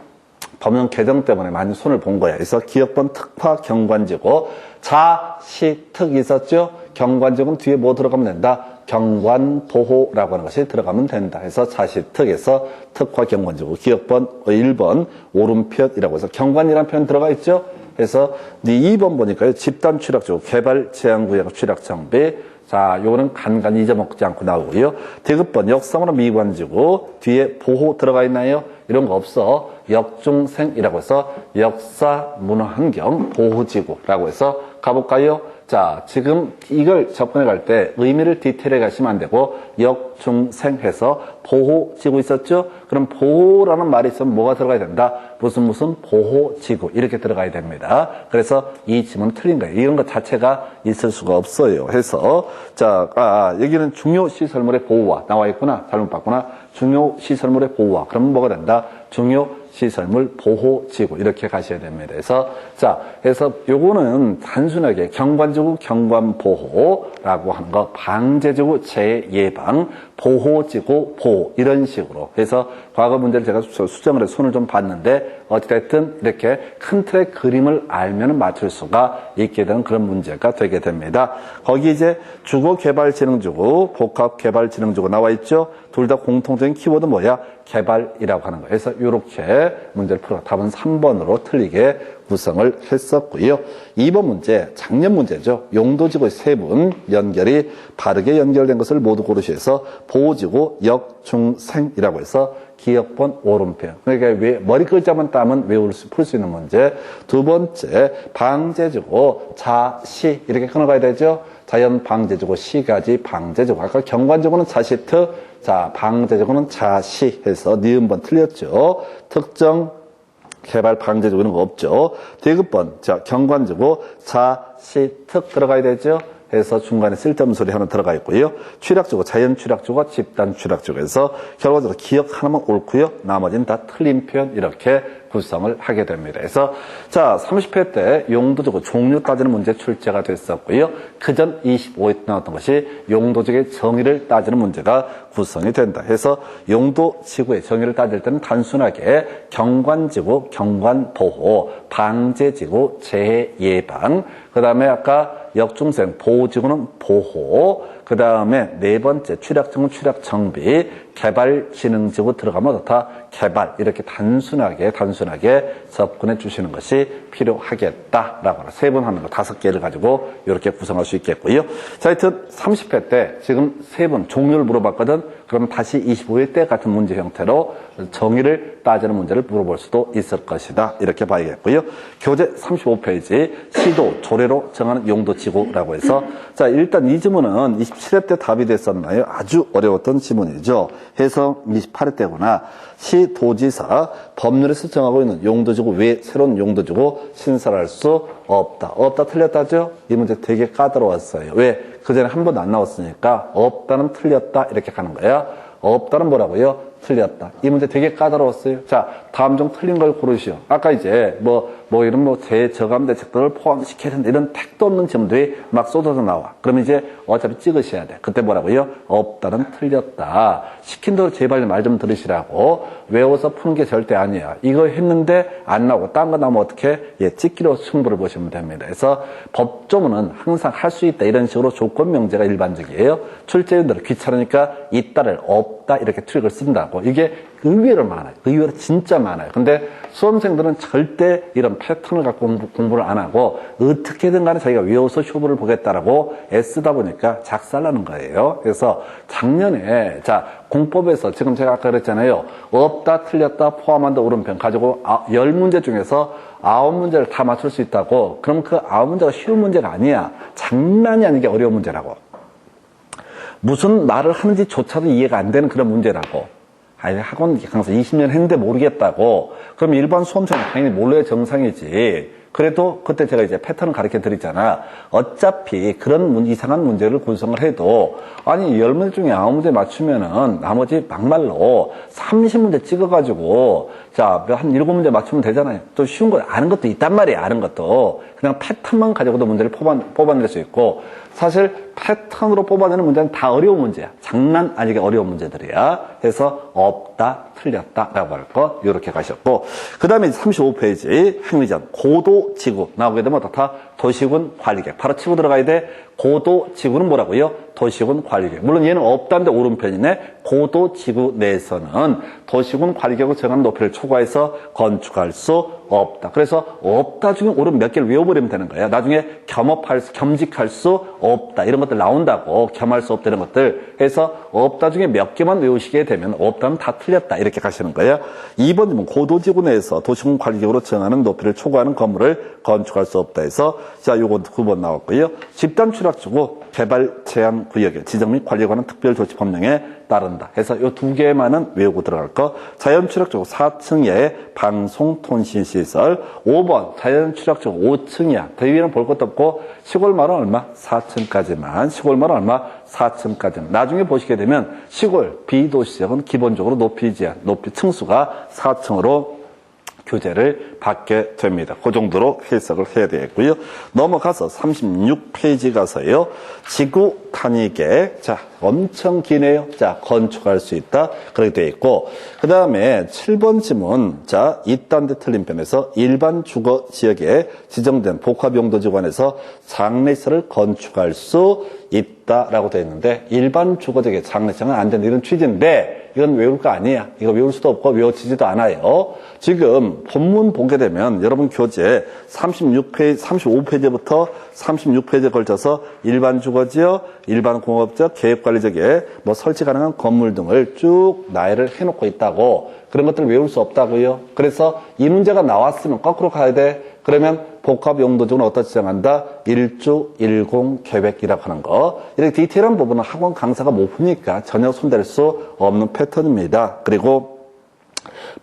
법령 개정 때문에 많이 손을 본 거예요. 그래서 기역번 특화 경관지구 자시특 있었죠? 경관지구는 뒤에 뭐 들어가면 된다? 경관보호라고 하는 것이 들어가면 된다. 해서 자시특에서 특화 경관지구 기역번 1번 오른편이라고 해서 경관이라는 표현 들어가 있죠? 그래서 2번 보니까요. 집단 추락지구 개발 제한구역 추락 정비 자, 요거는 간간히 잊어먹지 않고 나오고요. 디귿번 역성으로 미관지구 뒤에 보호 들어가 있나요? 이런 거 없어. 역중생이라고 해서 역사 문화환경 보호지구라고 해서 가볼까요? 자, 지금 이걸 접근해 갈 때 의미를 디테일에 가시면 안 되고 역중생해서 보호지구 있었죠? 그럼 보호라는 말이 있으면 뭐가 들어가야 된다? 무슨 보호지구 이렇게 들어가야 됩니다. 그래서 이 지문은 틀린 거예요. 이런 것 자체가 있을 수가 없어요. 해서 자, 여기는 중요시설물의 보호와 나와 있구나. 잘못 봤구나. 중요시설물의 보호와 그러면 뭐가 된다? 중요시설물 보호지구 이렇게 가셔야 됩니다. 그래서 요거는 단순하게 경관지구 경관보호라고 하는 거 방제지구 재예방 보호지구 보호 이런 식으로 해서 과거 문제를 제가 수정을 해서 손을 좀 봤는데 어찌됐든 이렇게 큰 틀의 그림을 알면 맞출 수가 있게 되는 그런 문제가 되게 됩니다. 거기 이제 주거개발진흥지구, 복합개발진흥지구 나와 있죠. 둘 다 공통적인 키워드 뭐야? 개발이라고 하는 거예요. 그래서 이렇게 문제를 풀어 답은 3번으로 틀리게 구성을 했었고요. 2번 문제, 작년 문제죠. 용도지구의 세 분 연결이 바르게 연결된 것을 모두 고르시해서 보호지구 역중생이라고 해서 기억번 오름표. 그러니까 머리 글자만 따면 풀 수 있는 문제. 두 번째, 방제지구 자시 이렇게 끊어가야 되죠. 자연 방제지구 시가지 방제지구. 아까 경관지구는 자시트, 자 방제지구는 자시 해서 니은번 틀렸죠. 특정 개발 방제지구 이런 거 없죠. 디귿번, 자 경관지구 자시특 들어가야 되죠. 해서 중간에 쓸데없는 소리 하나 들어가 있고요. 취락지구, 자연 취락지구가 집단 취락지구에서 결과적으로 기억 하나만 옳고요. 나머지는 다 틀린 표현 이렇게 구성을 하게 됩니다. 그래서 자 30회 때 용도지구 종류 따지는 문제 출제가 됐었고요. 그전 25회 때 나왔던 것이 용도지구의 정의를 따지는 문제가 구성이 된다. 해서 용도지구의 정의를 따질 때는 단순하게 경관지구, 경관보호, 방제지구, 재해 예방, 그 다음에 아까 역중생, 보호지구는 보호, 그 다음에 네 번째 취락지구는 취락정비, 개발진흥지구 들어가면 다 개발 이렇게 단순하게 접근해 주시는 것이 필요하겠다라고 하는 세 번 하는 거 5개를 가지고 이렇게 구성할 수 있겠고요. 자, 하여튼 30회 때 지금 세 번 종류를 물어봤거든. 그러면 다시 25회 때 같은 문제 형태로 정의를 따지는 문제를 물어볼 수도 있을 것이다. 이렇게 봐야겠고요. 교재 35페이지 시도 조례로 정하는 용도지구라고 해서 자, 일단 이 지문은 27회 때 답이 됐었나요? 아주 어려웠던 지문이죠. 해서 28회 때구나. 시도지사 법률에서 정하고 있는 용도지구 외에 새로운 용도지구 신설할 수 없다. 없다 틀렸다죠? 이 문제 되게 까다로웠어요. 왜? 그전에 한 번도 안 나왔으니까 없다는 틀렸다 이렇게 가는 거예요. 없다는 뭐라고요? 틀렸다. 이 문제 되게 까다로웠어요. 자, 다음 중 틀린 걸 고르시오. 아까 이제 이런 재저감 대책들을 포함시켜야 된다. 이런 택도 없는 질문들이 막 쏟아져 나와. 그러면 이제 어차피 찍으셔야 돼. 그때 뭐라고요? 없다는 틀렸다. 시킨 대로 제발 말 좀 들으시라고. 외워서 푸는 게 절대 아니야. 이거 했는데 안 나오고 딴 거 나오면 어떻게? 찍기로 승부를 보시면 됩니다. 그래서 법조문은 항상 할 수 있다. 이런 식으로 조건 명제가 일반적이에요. 출제위원들은 귀찮으니까 있다를 없다 이렇게 트릭을 쓴다고. 이게 의외로 많아요. 의외로 진짜 많아요. 근데 수험생들은 절대 이런 패턴을 갖고 공부를 안 하고 어떻게든 간에 자기가 외워서 쇼부를 보겠다라고 애쓰다 보니까 작살나는 거예요. 그래서 작년에 자 공법에서 지금 제가 아까 그랬잖아요. 없다, 틀렸다, 포함한다, 오른편 가지고 10문제 중에서 9문제를 다 맞출 수 있다고. 그럼 그 9문제가 쉬운 문제가 아니야. 장난이 아니게 어려운 문제라고. 무슨 말을 하는지조차도 이해가 안 되는 그런 문제라고. 아니, 학원 강사 20년 했는데 모르겠다고. 그럼 일반 수험생은 당연히 몰라야 정상이지. 그래도 그때 제가 이제 패턴을 가르쳐 드리잖아. 어차피 그런 이상한 문제를 구성을 해도 아니 10문제 중에 9문제 맞추면은 나머지 막말로 30문제 찍어가지고 자, 한 7문제 맞추면 되잖아요. 또 쉬운 거 아는 것도 있단 말이야. 아는 것도. 그냥 패턴만 가지고도 문제를 뽑아낼 수 있고 사실 패턴으로 뽑아내는 문제는 다 어려운 문제야. 장난 아니게 어려운 문제들이야. 그래서 없다, 틀렸다라고 할 거 이렇게 가셨고 그 다음에 35페이지 행위전 고도지구 나오게 되면 어떻다? 도시군 관리계획 바로 치고 들어가야 돼. 고도지구는 뭐라고요? 도시군 관리계획. 물론 얘는 없다는데 오른편이네. 고도지구 내에서는 도시군 관리계획을 정하는 높이를 초과해서 건축할 수 없다. 그래서 없다 중에 옳은 몇 개를 외워버리면 되는 거예요. 나중에 겸직할 수 없다. 이런 것들 나온다고. 겸할 수 없다 이런 것들. 해서 없다 중에 몇 개만 외우시게 되면 없다는 다 틀렸다. 이렇게 가시는 거예요. 2번이면 고도지구 내에서 도시군 관리계획으로 정하는 높이를 초과하는 건물을 건축할 수 없다 해서 자, 요거 9번 나왔고요. 집단 취락지구 개발 제한 구역의 지정 및 관리에 관한 특별조치 법령에 따른다 해서 요 2개만은 외우고 들어갈 거. 자연 취락지구 4층 이하의 방송통신시설. 5번 자연 취락지구 5층이야. 더 위에는 볼 것도 없고 시골 마을은 얼마? 4층까지만. 시골 마을은 얼마? 4층까지만. 나중에 보시게 되면 시골 비도시 지역은 기본적으로 높이 제한, 높이 층수가 4층으로 교재를 받게 됩니다. 그 정도로 해석을 해야 되겠고요. 넘어가서 36페이지 가서요. 지구 단위 계획. 자, 엄청 기네요. 자, 건축할 수 있다. 그렇게 되어 있고, 그 다음에 7번 지문. 자, 이딴 데 틀린 편에서 일반 주거 지역에 지정된 복합용도지구안에서 장례시설을 건축할 수 있다라고 되어 있는데, 일반 주거지역에 장례시설은 안 된다. 이런 취지인데, 이건 외울 거 아니야. 이거 외울 수도 없고 외워지지도 않아요. 지금 본문 보게 되면 여러분 교재 36페이지, 35페이지부터 36페이지에 걸쳐서 일반 주거지역, 일반 공업지역, 계획관리지역에 뭐 설치 가능한 건물 등을 쭉 나열을 해놓고 있다고. 그런 것들을 외울 수 없다고요. 그래서 이 문제가 나왔으면 거꾸로 가야 돼. 그러면 복합용도지구는 어디다 지정한다? 1주 1공 계획이라고 하는 거. 이렇게 디테일한 부분은 학원 강사가 못 푸니까 전혀 손댈 수 없는 패턴입니다. 그리고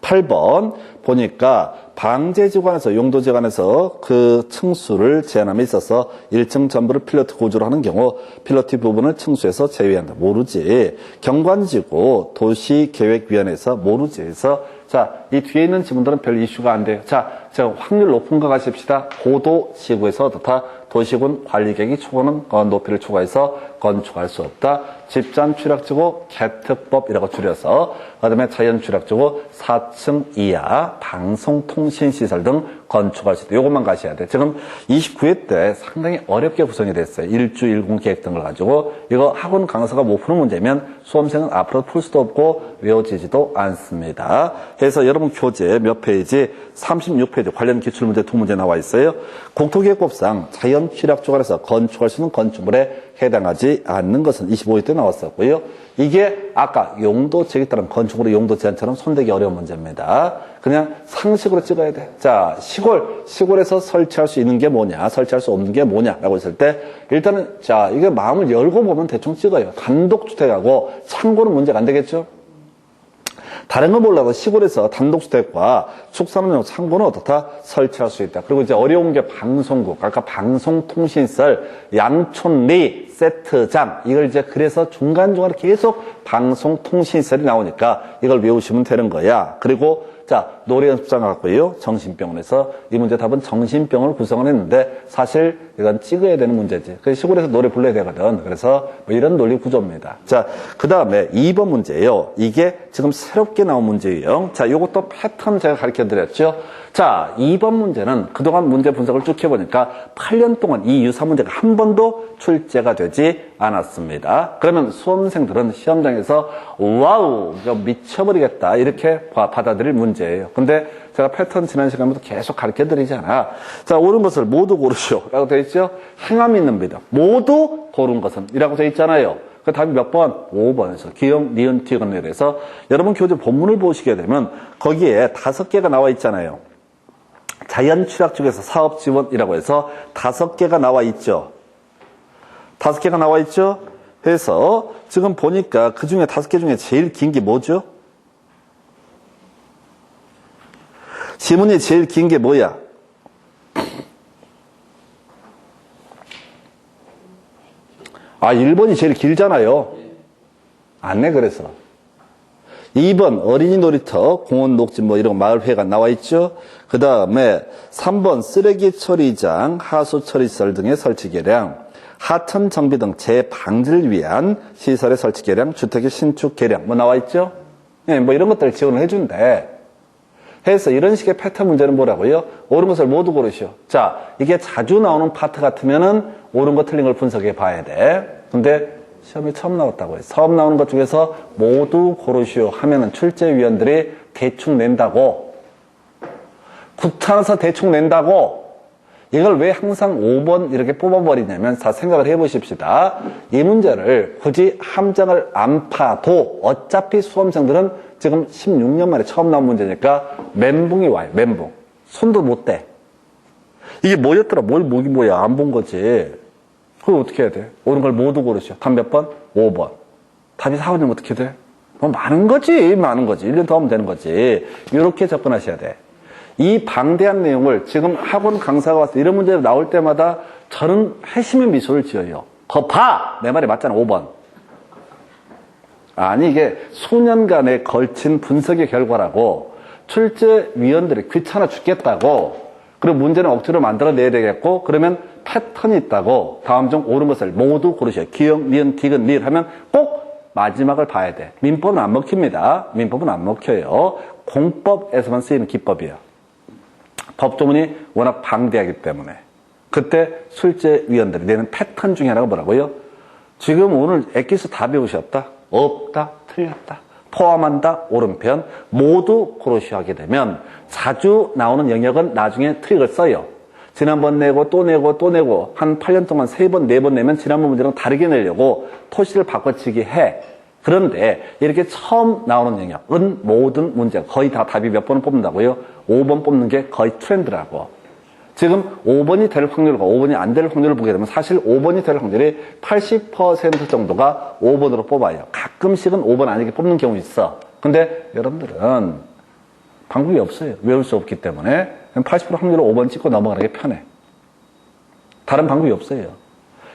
8번 보니까 방제지구안에서 용도지구안에서 그 층수를 제한함에 있어서 1층 전부를 필로티 구조로 하는 경우 필로티 부분을 층수에서 제외한다. 모르지. 경관지구 도시계획위원회에서 모르지. 그래서 자, 이 뒤에 있는 지문들은 별 이슈가 안 돼요. 자, 제가 확률 높은 거 가십시다. 고도 지구에서 어떻다? 도시군 관리객이 초과하는 높이를 초과해서 건축할 수 없다. 집단 취락지구 개특법이라고 줄여서 그다음에 자연 취락지구 4층 이하 방송통신시설 등 건축할 수 있다. 이것만 가셔야 돼. 지금 29회 때 상당히 어렵게 구성이 됐어요. 1주 1공 계획 등을 가지고 이거 학원 강사가 못 푸는 문제면 수험생은 앞으로 풀 수도 없고 외워지지도 않습니다. 그래서 여러분 교재 몇 페이지? 36페이지 관련 기출문제 2문제 나와 있어요. 국토계획법상 자연 취락주관에서 건축할 수 있는 건축물에 해당하지 않는 것은 25회 때 나왔었고요. 이게 아까 용도 제기에 따른 건축물의 용도 제한처럼 손대기 어려운 문제입니다. 그냥 상식으로 찍어야 돼. 자, 시골에서 설치할 수 있는 게 뭐냐, 설치할 수 없는 게 뭐냐라고 했을 때 일단은 자, 이게 마음을 열고 보면 대충 찍어요. 단독주택하고 창고는 문제가 안 되겠죠? 다른 건 몰라도 시골에서 단독주택과 축산업용 창고는 어떻다? 설치할 수 있다. 그리고 이제 어려운 게 방송국, 아까 방송통신설, 양촌리, 세트장, 이걸 이제 그래서 중간중간에 계속 방송통신설이 나오니까 이걸 외우시면 되는 거야. 그리고 자, 노래 연습장 갖고요. 정신병원에서 이 문제 답은 정신병을 구성을 했는데 사실 이건 찍어야 되는 문제지. 그래서 시골에서 노래 불러야 되거든. 그래서 뭐 이런 논리 구조입니다. 자, 그 다음에 2번 문제예요. 이게 지금 새롭게 나온 문제예요. 자, 요것도 패턴 제가 가르쳐 드렸죠. 자, 2번 문제는 그동안 문제 분석을 쭉 해보니까 8년 동안 이 유사 문제가 한 번도 출제가 되지 않았습니다. 그러면 수험생들은 시험장에서 와우, 이거 미쳐버리겠다 이렇게 받아들일 문제예요. 근데 제가 패턴 지난 시간부터 계속 가르쳐 드리잖아. 자, 옳은 것을 모두 고르시오 라고 되어 있죠. 행함이 있는 비등 모두 고른 것은 이라고 되어 있잖아요. 그 답이 몇 번? 5번에서 기역, 니은, 티역을 내려서 여러분 교재 본문을 보시게 되면 거기에 5개가 나와 있잖아요. 자연 취락 쪽에서 사업 지원이라고 해서 5개가 나와 있죠. 5개가 나와 있죠. 그래서 지금 보니까 그 중에 5개 중에 제일 긴 게 뭐죠? 지문이 제일 긴 게 뭐야? 아, 1번이 제일 길잖아요. 안 내, 그래서. 2번 어린이 놀이터, 공원 녹지 뭐 이런 마을회관 나와 있죠. 그 다음에 3번 쓰레기 처리장, 하수 처리시설 등의 설치 계량, 하천 정비 등 재방지를 위한 시설의 설치 계량, 주택의 신축 계량 뭐 나와 있죠. 네, 뭐 이런 것들을 지원을 해준대. 해서 이런 식의 패턴 문제는 뭐라고요? 옳은 것을 모두 고르시오. 자, 이게 자주 나오는 파트 같으면은 옳은 거 틀린 걸 분석해 봐야 돼. 근데 시험에 처음 나왔다고 해요. 처음 나오는 것 중에서 모두 고르시오 하면은 출제위원들이 대충 낸다고. 귀찮아서 대충 낸다고. 이걸 왜 항상 5번 이렇게 뽑아버리냐면 다 생각을 해보십시다. 이 문제를 굳이 함정을 안 파도 어차피 수험생들은 지금 16년 만에 처음 나온 문제니까 멘붕이 와요. 멘붕. 손도 못 대. 이게 뭐였더라? 목이 뭐야? 안 본 거지. 그걸 어떻게 해야 돼? 옳은 걸 모두 고르시오. 답 몇 번? 5번. 답이 4번이면 어떻게 돼? 뭐 많은 거지. 많은 거지. 1년 더 하면 되는 거지. 이렇게 접근하셔야 돼. 이 방대한 내용을 지금 학원 강사가 와서 이런 문제가 나올 때마다 저는 회심의 미소를 지어요. 거 봐! 내 말이 맞잖아. 5번. 아니, 이게 수년간에 걸친 분석의 결과라고. 출제위원들이 귀찮아 죽겠다고. 그리고 문제는 억지로 만들어내야 되겠고, 그러면 패턴이 있다고. 다음 중 옳은 것을 모두 고르셔요. 기역, 니은, 디귿, 리을 하면 꼭 마지막을 봐야 돼. 민법은 안 먹힙니다. 민법은 안 먹혀요. 공법에서만 쓰이는 기법이에요. 법조문이 워낙 방대하기 때문에. 그때 술제위원들이 내는 패턴 중에 하나가 뭐라고요? 지금 오늘 엑기스 다 배우셨다? 없다? 틀렸다? 포함한다? 오른편? 모두 고르시 하게 되면 자주 나오는 영역은 나중에 트릭을 써요. 지난번 내고 또 내고 또 내고 한 8년 동안 3번, 4번 내면 지난번 문제랑 다르게 내려고 토시를 바꿔치기 해. 그런데 이렇게 처음 나오는 영역은 모든 문제 거의 다 답이 몇 번을 뽑는다고요? 5번 뽑는 게 거의 트렌드라고. 지금 5번이 될 확률과 5번이 안 될 확률을 보게 되면 사실 5번이 될 확률이 80% 정도가 5번으로 뽑아요. 가끔씩은 5번 아니게 뽑는 경우 있어. 근데 여러분들은 방법이 없어요. 외울 수 없기 때문에 80% 확률로 5번 찍고 넘어가는 게 편해. 다른 방법이 없어요.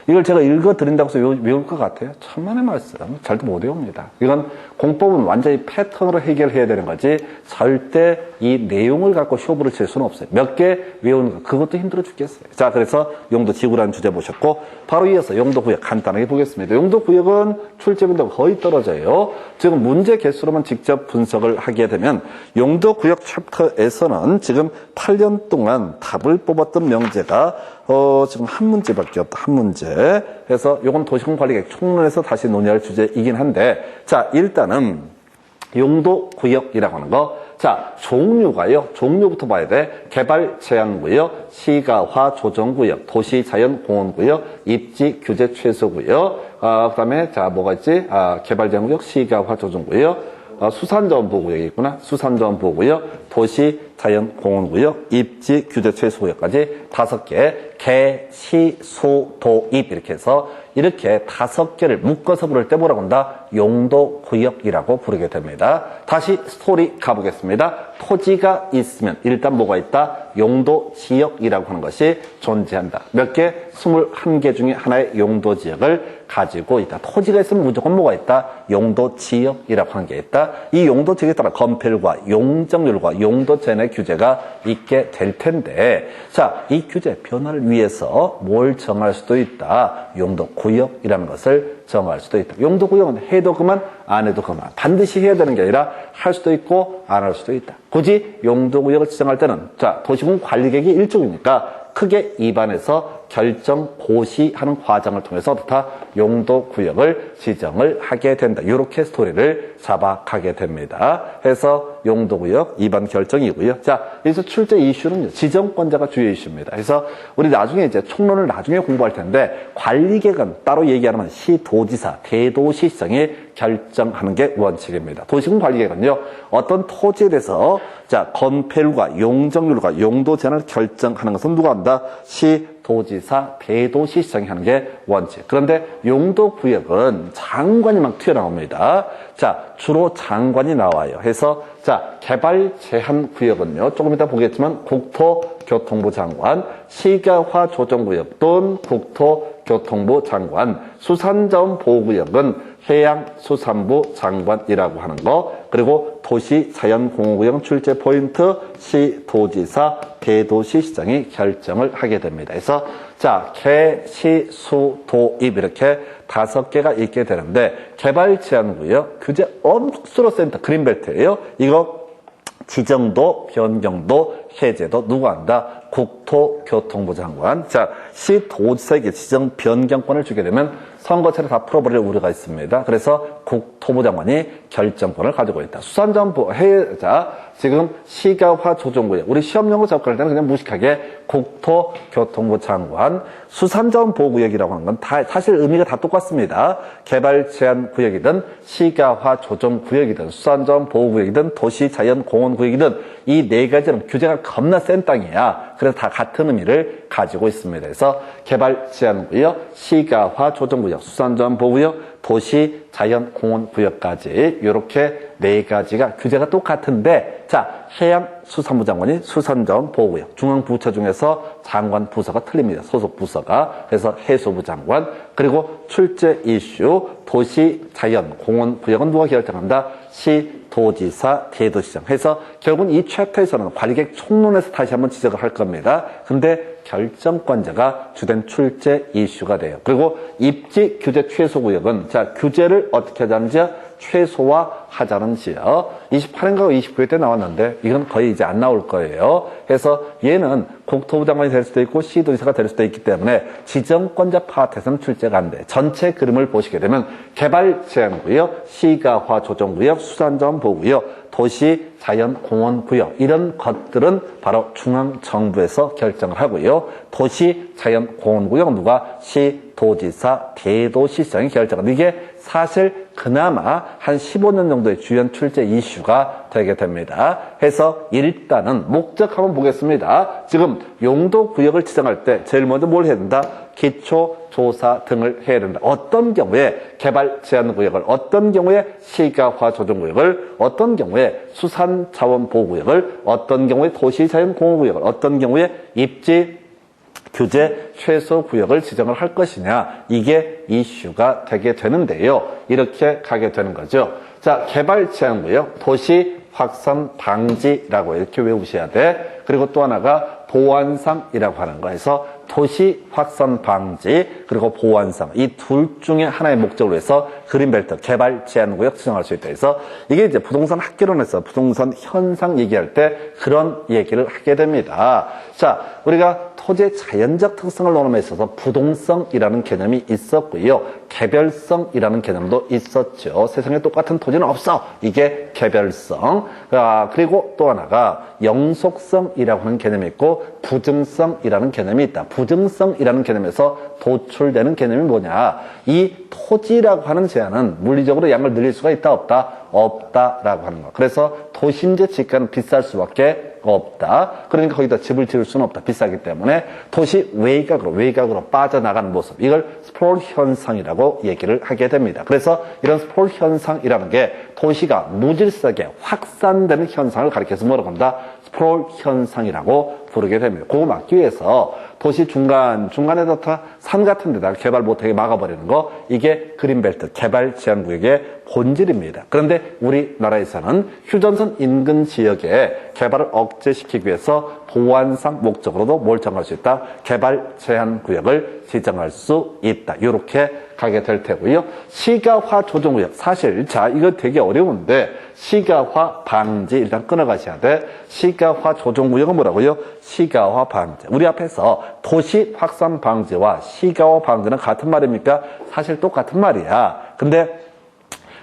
이걸 제가 읽어드린다고 해서 외울 것 같아요? 천만의 말씀. 절대 못 외웁니다. 이건 공법은 완전히 패턴으로 해결해야 되는 거지 절대 이 내용을 갖고 쇼부를 칠 수는 없어요. 몇 개 외우는 거 그것도 힘들어 죽겠어요. 자, 그래서 용도지구라는 주제 보셨고 바로 이어서 용도구역 간단하게 보겠습니다. 용도구역은 출제빈도가 거의 떨어져요. 지금 문제 개수로만 직접 분석을 하게 되면 용도구역 챕터에서는 지금 8년 동안 답을 뽑았던 명제가 지금 한 문제밖에 없다. 한 문제. 그래서 요건 도시공관리계획 총론에서 다시 논의할 주제이긴 한데, 자, 일단은 용도구역이라고 하는 거. 자, 종류가요. 종류부터 봐야 돼. 개발 제한구역, 시가화 조정구역, 도시자연공원구역, 입지 규제 최소구역. 그 다음에 자, 뭐가 있지? 개발 제한구역, 시가화 조정구역. 수산자원 보호구역이 있구나. 수산자원 보호구역, 도시자연공원구역, 입지 규제 최소구역까지 5개, 개, 시, 수, 도, 입 이렇게 해서 이렇게 5개를 묶어서 부를 때 뭐라고 한다? 용도구역이라고 부르게 됩니다. 다시 스토리 가보겠습니다. 토지가 있으면 일단 뭐가 있다? 용도지역이라고 하는 것이 존재한다. 몇 개? 21개 중에 하나의 용도지역을 가지고 있다. 토지가 있으면 무조건 뭐가 있다? 용도지역이라고 하는 게 있다. 이 용도지역에 따라 건폐율과 용적률과 용도제한의 규제가 있게 될 텐데, 자, 이 규제 변화를 위해서 뭘 정할 수도 있다? 용도구역이라는 것을 정할 수도 있다. 용도구역은 해도 그만, 안 해도 그만. 반드시 해야 되는 게 아니라 할 수도 있고 안 할 수도 있다. 굳이 용도구역을 지정할 때는 자, 도시군 관리계획이 일종이니까 크게 입안해서 결정 고시하는 과정을 통해서 어떻다? 용도구역을 지정을 하게 된다. 이렇게 스토리를 잡아가게 됩니다. 해서 용도구역 입안 결정이고요. 자, 여기서 출제 이슈는 지정권자가 주요 이슈입니다. 그래서 우리 나중에 이제 총론을 나중에 공부할 텐데 관리계획은 따로 얘기하면 시도지사, 대도시장이 결정하는 게 원칙입니다. 도시군 관리계획은요, 어떤 토지에 대해서 자, 건폐율과 용적률과 용도 제한을 결정하는 것은 누가 한다? 시도지사, 대도시장이 하는 게 원칙. 그런데 용도구역은 장관이 막 튀어나옵니다. 자, 주로 장관이 나와요. 해서 자, 개발 제한 구역은요, 조금 이따 보겠지만 국토교통부 장관, 시가화 조정구역 또는 국토교통부 장관, 수산자원 보호구역은 해양수산부 장관이라고 하는 거, 그리고 도시자연공원구역 출제 포인트 시도지사, 대도시시장이 결정을 하게 됩니다. 그래서 자, 개, 시, 수, 도, 입 이렇게 5개가 있게 되는데 개발제한구역 규제 엄수로센터 그린벨트예요. 이거 지정도, 변경도, 해제도 누가 한다? 국토교통부 장관. 자, 시도지사에게 지정 변경권을 주게 되면 선거차를 다 풀어버릴 우려가 있습니다. 그래서 국토부 장관이 결정권을 가지고 있다. 수산자원부 자, 지금 시가화 조정구역. 우리 시험용어 접근할 때는 그냥 무식하게 국토교통부 장관, 수산자원 보호구역이라고 하는 건 다 사실 의미가 다 똑같습니다. 개발 제한 구역이든 시가화 조정구역이든 수산자원 보호구역이든 도시자연공원구역이든 이 4가지는 규제가 겁나 센 땅이야. 그래서 다 같은 의미를 가지고 있습니다. 그래서 개발 제한 구역, 시가화 조정구역, 수산자원 보호구역, 도시자연공원구역까지 이렇게 4가지가 규제가 똑같은데, 자, 해양수산부 장관이 수산자원 보호구역, 중앙부처 중에서 장관 부서가 틀립니다. 소속 부서가. 그래서 해수부 장관. 그리고 출제 이슈 도시자연공원구역은 누가 결정한다? 시도지사, 대도시장. 해서 결국은 이 챕터에서는 관리계획 총론에서 다시 한번 지적을 할 겁니다. 근데 결정권자가 주된 출제 이슈가 돼요. 그리고 입지 규제 최소 구역은 자 규제를 어떻게 하자는지 최소화하자는 지역 28인가 29회 때 나왔는데 이건 거의 이제 안 나올 거예요. 그래서 얘는 국토부 장관이 될 수도 있고 시도지사가 될 수도 있기 때문에 지정권자 파트에서는 출제가 안 돼. 전체 그림을 보시게 되면 개발 제한구역, 시가화 조정구역, 수산자원 보호구역, 도시 자연공원구역 이런 것들은 바로 중앙정부에서 결정을 하고요. 도시 자연공원구역 누가 시도지사 대도시장이 결정합니다. 이게 사실 그나마 한 15년 정도의 주연 출제 이슈가 되게 됩니다. 해서 일단은 목적 한번 보겠습니다. 지금 용도구역을 지정할 때 제일 먼저 뭘 해야 된다? 기초조사 등을 해야 된다. 어떤 경우에 개발 제한구역을, 어떤 경우에 시가화 조정구역을, 어떤 경우에 수산자원보호구역을, 어떤 경우에 도시자연공원구역을, 어떤 경우에 입지 규제 최소 구역을 지정을 할 것이냐 이게 이슈가 되게 되는데요. 이렇게 가게 되는 거죠. 자, 개발 제한구역, 도시 확산 방지라고 이렇게 외우셔야 돼. 그리고 또 하나가 보완상이라고 하는 거에서 도시 확산 방지 그리고 보완상 이 둘 중에 하나의 목적으로 해서 그린벨트 개발 제한구역 지정할 수 있다 해서 이게 이제 부동산 학개론에서 부동산 현상 얘기할 때 그런 얘기를 하게 됩니다. 자, 우리가 토지의 자연적 특성을 논함에 있어서 부동성이라는 개념이 있었고요. 개별성이라는 개념도 있었죠. 세상에 똑같은 토지는 없어. 이게 개별성. 그리고 또 하나가 영속성이라고 하는 개념이 있고 부증성이라는 개념이 있다. 부증성이라는 개념에서 도출되는 개념이 뭐냐. 이 토지라고 하는 제한은 물리적으로 양을 늘릴 수가 있다 없다? 없다라고 하는 거. 그래서 도심지 집가는 비쌀 수밖에 없다. 그러니까 거기다 집을 지을 수는 없다. 비싸기 때문에 도시 외곽으로 빠져나가는 모습. 이걸 스프롤 현상이라고 얘기를 하게 됩니다. 그래서 이런 스프롤 현상이라는 게 도시가 무질서하게 확산되는 현상을 가리켜서 뭐라고 합니다? 스프롤 현상이라고 부르게 됩니다. 그거 막기 위해서 도시 중간에다 산 같은 데다가 개발 못하게 막아버리는 거 이게 그린벨트 개발 제한구역의 본질입니다. 그런데 우리나라에서는 휴전선 인근 지역에 개발을 억제시키기 위해서 보완상 목적으로도 뭘 정할 수 있다? 개발 제한구역을 지정할 수 있다. 이렇게 가게 될 테고요. 시가화 조정구역 사실 자 이거 되게 어려운데 시가화 방지 일단 끊어가셔야 돼. 시가화 조정구역은 뭐라고요? 시가화 방지. 우리 앞에서 도시 확산 방지와 시가화 방지는 같은 말입니까? 사실 똑같은 말이야. 근데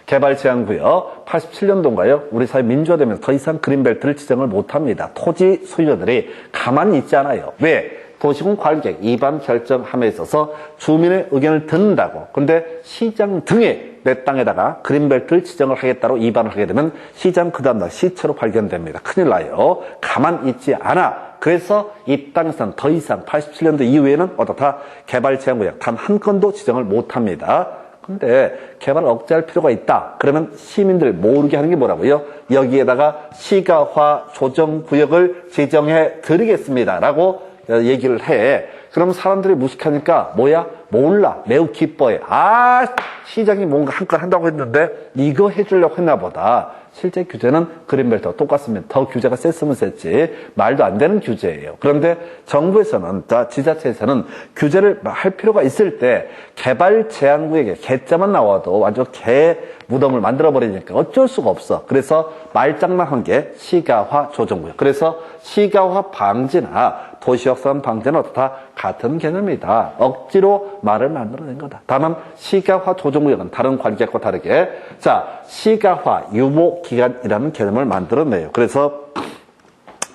개발 제한구역 87년도인가요? 우리 사회 민주화되면서 더 이상 그린벨트를 지정을 못합니다. 토지 소유자들이 가만히 있지 않아요. 왜? 도시군 관리계획 위반 결정함에 있어서 주민의 의견을 듣는다고. 근데 시장 등에 내 땅에다가 그린벨트를 지정을 하겠다고 위반을 하게 되면 시장 그 다음날 시체로 발견됩니다. 큰일 나요. 가만 있지 않아. 그래서 이 땅에서는 더 이상 87년도 이후에는 어떻다? 개발 제한구역 단 한 건도 지정을 못합니다. 근데 개발을 억제할 필요가 있다. 그러면 시민들 모르게 하는 게 뭐라고요? 여기에다가 시가화 조정구역을 지정해 드리겠습니다. 라고 얘기를 해. 그럼 사람들이 무식하니까 뭐야? 몰라. 매우 기뻐해. 아, 시장이 뭔가 한 건 한다고 했는데 이거 해주려고 했나 보다. 실제 규제는 그린벨트와 똑같습니다. 더 규제가 셌으면 셌지 말도 안 되는 규제예요. 그런데 정부에서는, 지자체에서는 규제를 할 필요가 있을 때 개발 제한구역에 개자만 나와도 완전 개 무덤을 만들어버리니까 어쩔 수가 없어. 그래서 말장난한 게 시가화 조정구역. 그래서 시가화 방지나 도시확산 방지는 어떻다? 같은 개념이다. 억지로 말을 만들어낸 거다. 다만 시가화 조정구역은 다른 관계과 다르게 자 시가화 유보기간이라는 개념을 만들어내요. 그래서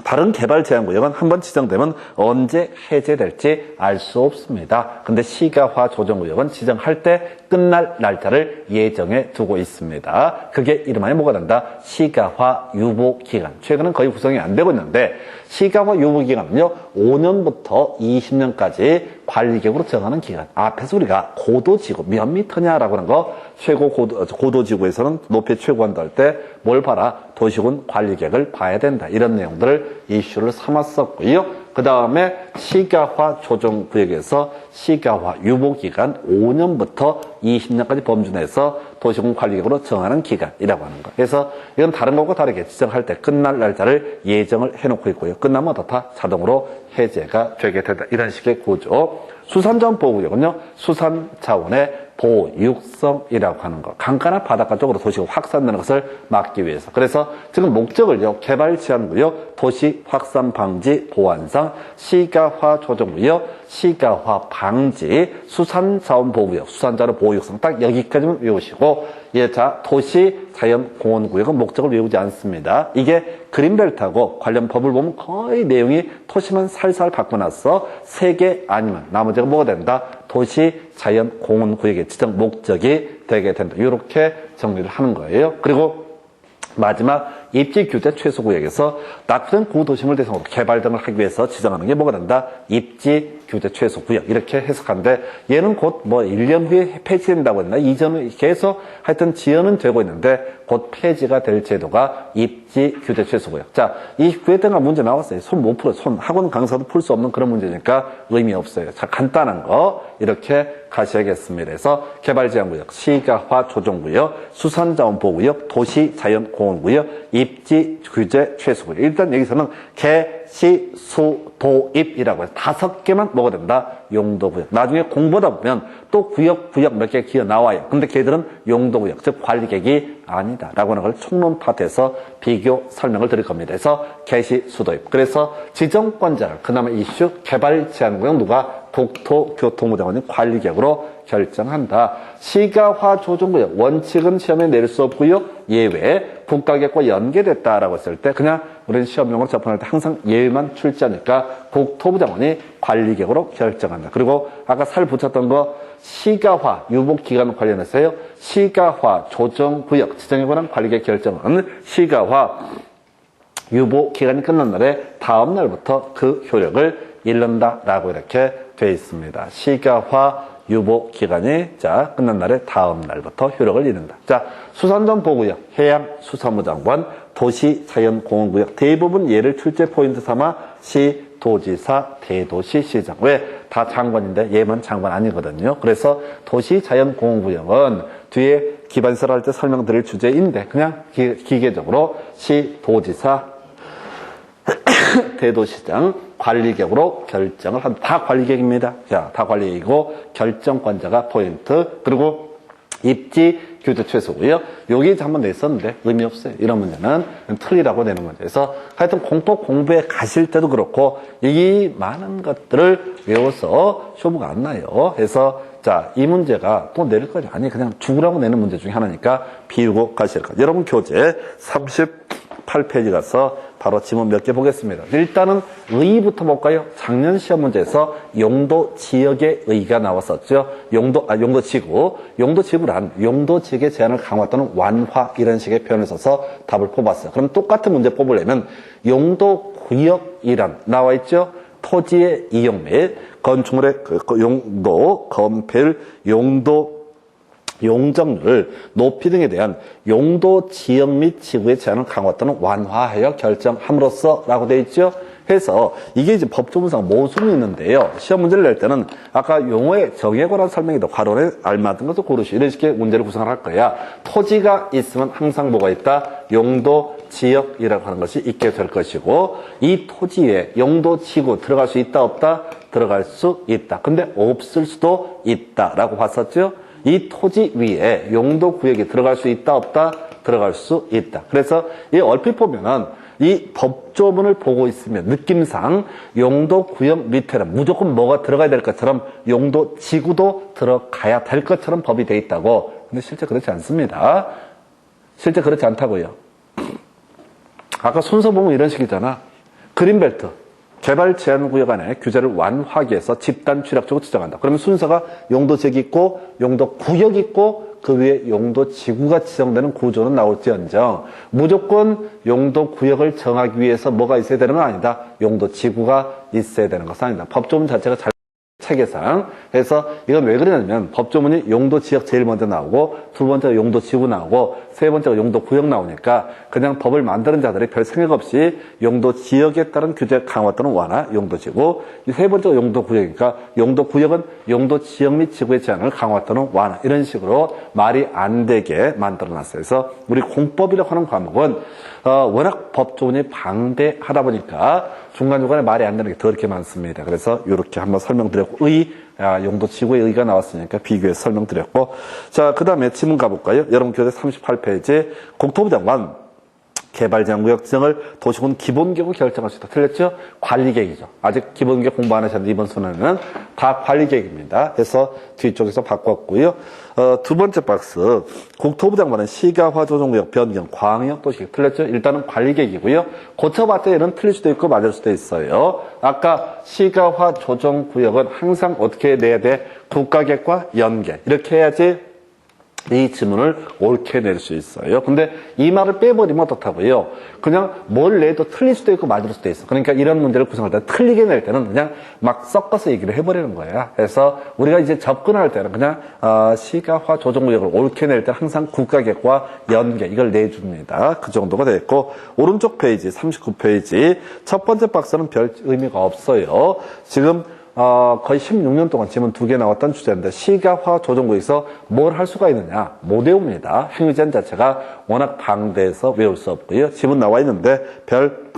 다른 개발 제한구역은 한번 지정되면 언제 해제될지 알 수 없습니다. 근데 시가화 조정구역은 지정할 때 끝날 날짜를 예정해 두고 있습니다. 그게 이름하여 뭐가 된다? 시가화 유보기간. 최근은 거의 구성이 안 되고 있는데 시가화 유보기간은요 5년부터 20년까지 관리계획으로 정하는 기간. 앞에서 우리가 고도지구 몇 미터냐라고 하는 거 최고 고도지구에서는 높이 최고한다 할 때 뭘 봐라? 도시군 관리계획을 봐야 된다. 이런 내용들을 이슈를 삼았었고요. 그 다음에 시가화 조정구역에서 시가화 유보기간 5년부터 20년까지 범주 내에서 도시공 관리객으로 정하는 기간이라고 하는 거. 그래서 이건 다른 것과 다르게 지정할 때 끝날 날짜를 예정을 해놓고 있고요. 끝나면 다 자동으로 해제가 되게 된다. 이런 식의 구조. 수산자원 보호구역은요, 수산자원의 보육성이라고 하는 거. 강가나 바닷가 쪽으로 도시가 확산되는 것을 막기 위해서. 그래서 지금 목적을요, 개발 제한구역, 도시 확산 방지 보완상, 시가화 조정구역, 시가화 방지, 수산자원 보호구역, 수산자원 보호육성 딱 여기까지만 외우시고, 예, 자, 도시 자연공원구역은 목적을 외우지 않습니다. 이게 그린벨트하고 관련 법을 보면 거의 내용이 토시만 살살 바꿔놨어. 3개 아니면 나머지가 뭐가 된다? 도시 자연공원구역의 지정 목적이 되게 된다. 이렇게 정리를 하는 거예요. 그리고 마지막 입지 규제 최소 구역에서 낙후된 구도심을 대상으로 개발 등을 하기 위해서 지정하는 게 뭐가 된다? 입지 규제 최소 구역 이렇게 해석하는데 얘는 곧 뭐 1년 후에 폐지된다고 했나? 이전에 계속 하여튼 지연은 되고 있는데 곧 폐지가 될 제도가 입지 규제 최소 구역. 자, 이 구획등가 문제 나왔어요. 손 못 풀어. 손 학원 강사도 풀 수 없는 그런 문제니까 의미 없어요. 자, 간단한 거 이렇게 가셔야겠습니다. 그래서 개발제한구역, 시가화 조정구역, 수산자원 보호구역, 도시자연공원구역, 입지 규제 최소구역. 일단 여기서는 개, 시, 수, 도, 입이라고 해서 5개만 먹어야 된다. 용도구역. 나중에 공부하다 보면 또 구역 몇 개 기어 나와요. 근데 걔들은 용도구역, 즉 관리객이 아니다. 라고 하는 걸 총론 파트에서 비교 설명을 드릴 겁니다. 그래서 개시, 수도입. 그래서 지정권자를 그나마 이슈 개발 제한구역 누가 국토교통부 장관이 관리객으로 결정한다. 시가화 조정구역 원칙은 시험에 내릴 수 없고요. 예외 국가계획과 연계됐다라고 했을 때 그냥 우리는 시험용으로 접근할 때 항상 예외만 출제하니까 국토부 장관이 관리객으로 결정한다. 그리고 아까 살 붙였던 거 시가화 유보기간 관련해서요. 시가화 조정구역 지정에 관한 관리객 결정은 시가화 유보 기간이 끝난 날에 다음 날부터 그 효력을 잃는다라고 이렇게 되어 있습니다. 시가화 유보 기간이 자 끝난 날에 다음 날부터 효력을 잃는다. 자, 수산자원 보호구역, 해양수산부 장관, 도시자연공원구역 대부분 얘를 출제 포인트 삼아 시, 도지사, 대도시시장. 왜? 다 장관인데 얘만 장관 아니거든요. 그래서 도시자연공원구역은 뒤에 기반시설 할 때 설명드릴 주제인데 그냥 기계적으로 시, 도지사, 대도시장 관리객으로 결정을 한다. 다 관리객입니다. 자, 다 관리객이고 결정권자가 포인트. 그리고 입지 규제 최소고요. 여기 한번 냈었는데 의미 없어요. 이런 문제는 틀리라고 내는 문제에서 하여튼 공법 공부에 가실 때도 그렇고 이 많은 것들을 외워서 쇼부가 안 나요. 그래서 자, 이 문제가 또 내릴 거죠. 아니 그냥 죽으라고 내는 문제 중에 하나니까 비우고 가실 거예요. 여러분 교재 38페이지 가서 바로 지문 몇 개 보겠습니다. 일단은 의의부터 볼까요? 작년 시험 문제에서 용도 지역의 의의가 나왔었죠. 용도 지구. 용도 지구란 용도 지역의 제한을 강화 또는 완화 이런 식의 표현을 써서 답을 뽑았어요. 그럼 똑같은 문제 뽑으려면 용도 구역이란 나와 있죠. 토지의 이용 및 건축물의 용도, 건폐율, 용도 용적률, 높이 등에 대한 용도 지역 및 지구의 제한을 강화 또는 완화하여 결정함으로써 라고 되어 있죠. 해서 이게 이제 법조문상 모순이 있는데요. 시험 문제를 낼 때는 아까 용어의 정의에 관한 설명이다. 괄호에 알맞은 것을 고르시. 이런 식의 문제를 구성을 할 거야. 토지가 있으면 항상 뭐가 있다? 용도 지역이라고 하는 것이 있게 될 것이고 이 토지에 용도 지구 들어갈 수 있다 없다? 들어갈 수 있다. 근데 없을 수도 있다라고 봤었죠. 이 토지 위에 용도 구역이 들어갈 수 있다 없다? 들어갈 수 있다. 그래서 이 얼핏 보면은 이 법조문을 보고 있으면 느낌상 용도 구역 밑에는 무조건 뭐가 들어가야 될 것처럼 용도 지구도 들어가야 될 것처럼 법이 돼 있다고. 근데 실제 그렇지 않습니다. 실제 그렇지 않다고요. 아까 순서 보면 이런 식이잖아. 그린벨트. 개발 제한 구역 안에 규제를 완화하기 위해서 집단 취락적으로 지정한다. 그러면 순서가 용도 지역이 있고 용도 구역이 있고 그 위에 용도 지구가 지정되는 구조는 나올지언정 무조건 용도 구역을 정하기 위해서 뭐가 있어야 되는 건 아니다. 용도 지구가 있어야 되는 것은 아니다. 법조문 자체가 잘 체계상. 그래서 이건 왜 그러냐면 법조문이 용도 지역 제일 먼저 나오고 두 번째 용도 지구 나오고 세 번째가 용도 구역 나오니까 그냥 법을 만드는 자들이 별 생각 없이 용도 지역에 따른 규제 강화 또는 완화 용도지고, 이 세 번째가 용도 구역이니까 용도 구역은 용도 지역 및 지구의 제한을 강화 또는 완화, 이런 식으로 말이 안 되게 만들어 놨어요. 그래서 우리 공법이라고 하는 과목은 워낙 법조문이 방대하다 보니까 중간중간에 말이 안 되는 게 더 이렇게 많습니다. 그래서 이렇게 한번 설명드렸고, 용도 지구의 의가 나왔으니까 비교해서 설명드렸고, 자, 그 다음에 지문 가볼까요? 여러분 교재 38페이지 국토부 장관 개발제한구역 지정을 도시군 기본계획으로 결정할 수 있다. 틀렸죠? 관리계획이죠. 아직 기본계획 공부 안 하셨는데 이번 순서는 다 관리계획입니다. 해서 뒤쪽에서 바꿨고요. 두 번째 박스, 국토부 장관은 시가화 조정구역 변경 광역도시계획. 틀렸죠? 일단은 관리계획이고요. 고쳐봤자 얘는 틀릴 수도 있고 맞을 수도 있어요. 아까 시가화 조정구역은 항상 어떻게 내야 돼? 국가계획과 연계. 이렇게 해야지 이 지문을 옳게 낼 수 있어요. 근데 이 말을 빼버리면 어떻다고요? 그냥 뭘 내도 틀릴 수도 있고 맞을 수도 있어. 그러니까 이런 문제를 구성할 때 틀리게 낼 때는 그냥 막 섞어서 얘기를 해버리는 거야. 그래서 우리가 이제 접근할 때는 그냥 시가화 조정구역을 옳게 낼 때 항상 국가계획과 연계 이걸 내줍니다. 그 정도가 됐고, 오른쪽 페이지 39페이지 첫 번째 박스는 별 의미가 없어요. 지금 거의 16년 동안 지문 2개 나왔던 주제인데, 시가화 조정구역에서 뭘 할 수가 있느냐? 못 외웁니다. 행위제한 자체가 워낙 방대해서 외울 수 없고요. 지문 나와 있는데 별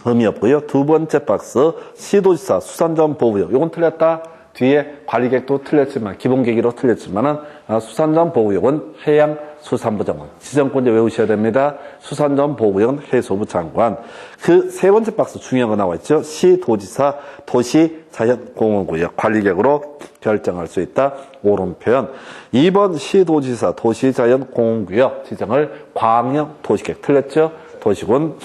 의미 없고요. 두 번째 박스, 시도지사 수산점 보호구역. 요건 틀렸다. 뒤에 관리계획도 틀렸지만, 기본계획으로 틀렸지만은, 수산점 보호구역은 해양수산부 장관. 지정권자 외우셔야 됩니다. 수산점 보호구역은 해수부 장관. 그 세 번째 박스 중요한 거 나와 있죠. 시도지사 도시자연공원구역 관리계획으로 결정할 수 있다. 옳은 표현. 2번 시도지사 도시자연공원구역 지정을 광역도시계획. 틀렸죠? 도시군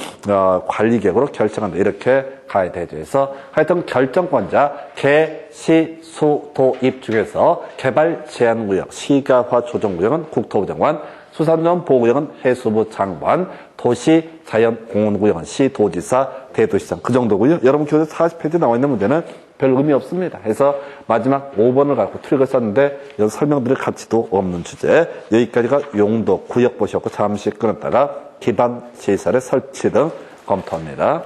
관리계획으로 결정한다. 이렇게 가야 되죠. 그래서 하여튼 결정권자 개, 시, 수, 도, 입 중에서 개발 제한구역, 시가화 조정구역은 국토부 장관, 수산점 보호구역은 해수부 장관, 도시 자연공원구역은 시도지사, 대도시장. 그 정도고요. 여러분 교재 40페이지 나와 있는 문제는 별 의미 없습니다. 그래서 마지막 5번을 갖고 틀을 썼는데 여기 설명드릴 가치도 없는 주제. 여기까지가 용도, 구역 보셨고 잠시 끊었다가 기반 시설의 설치 등 검토합니다.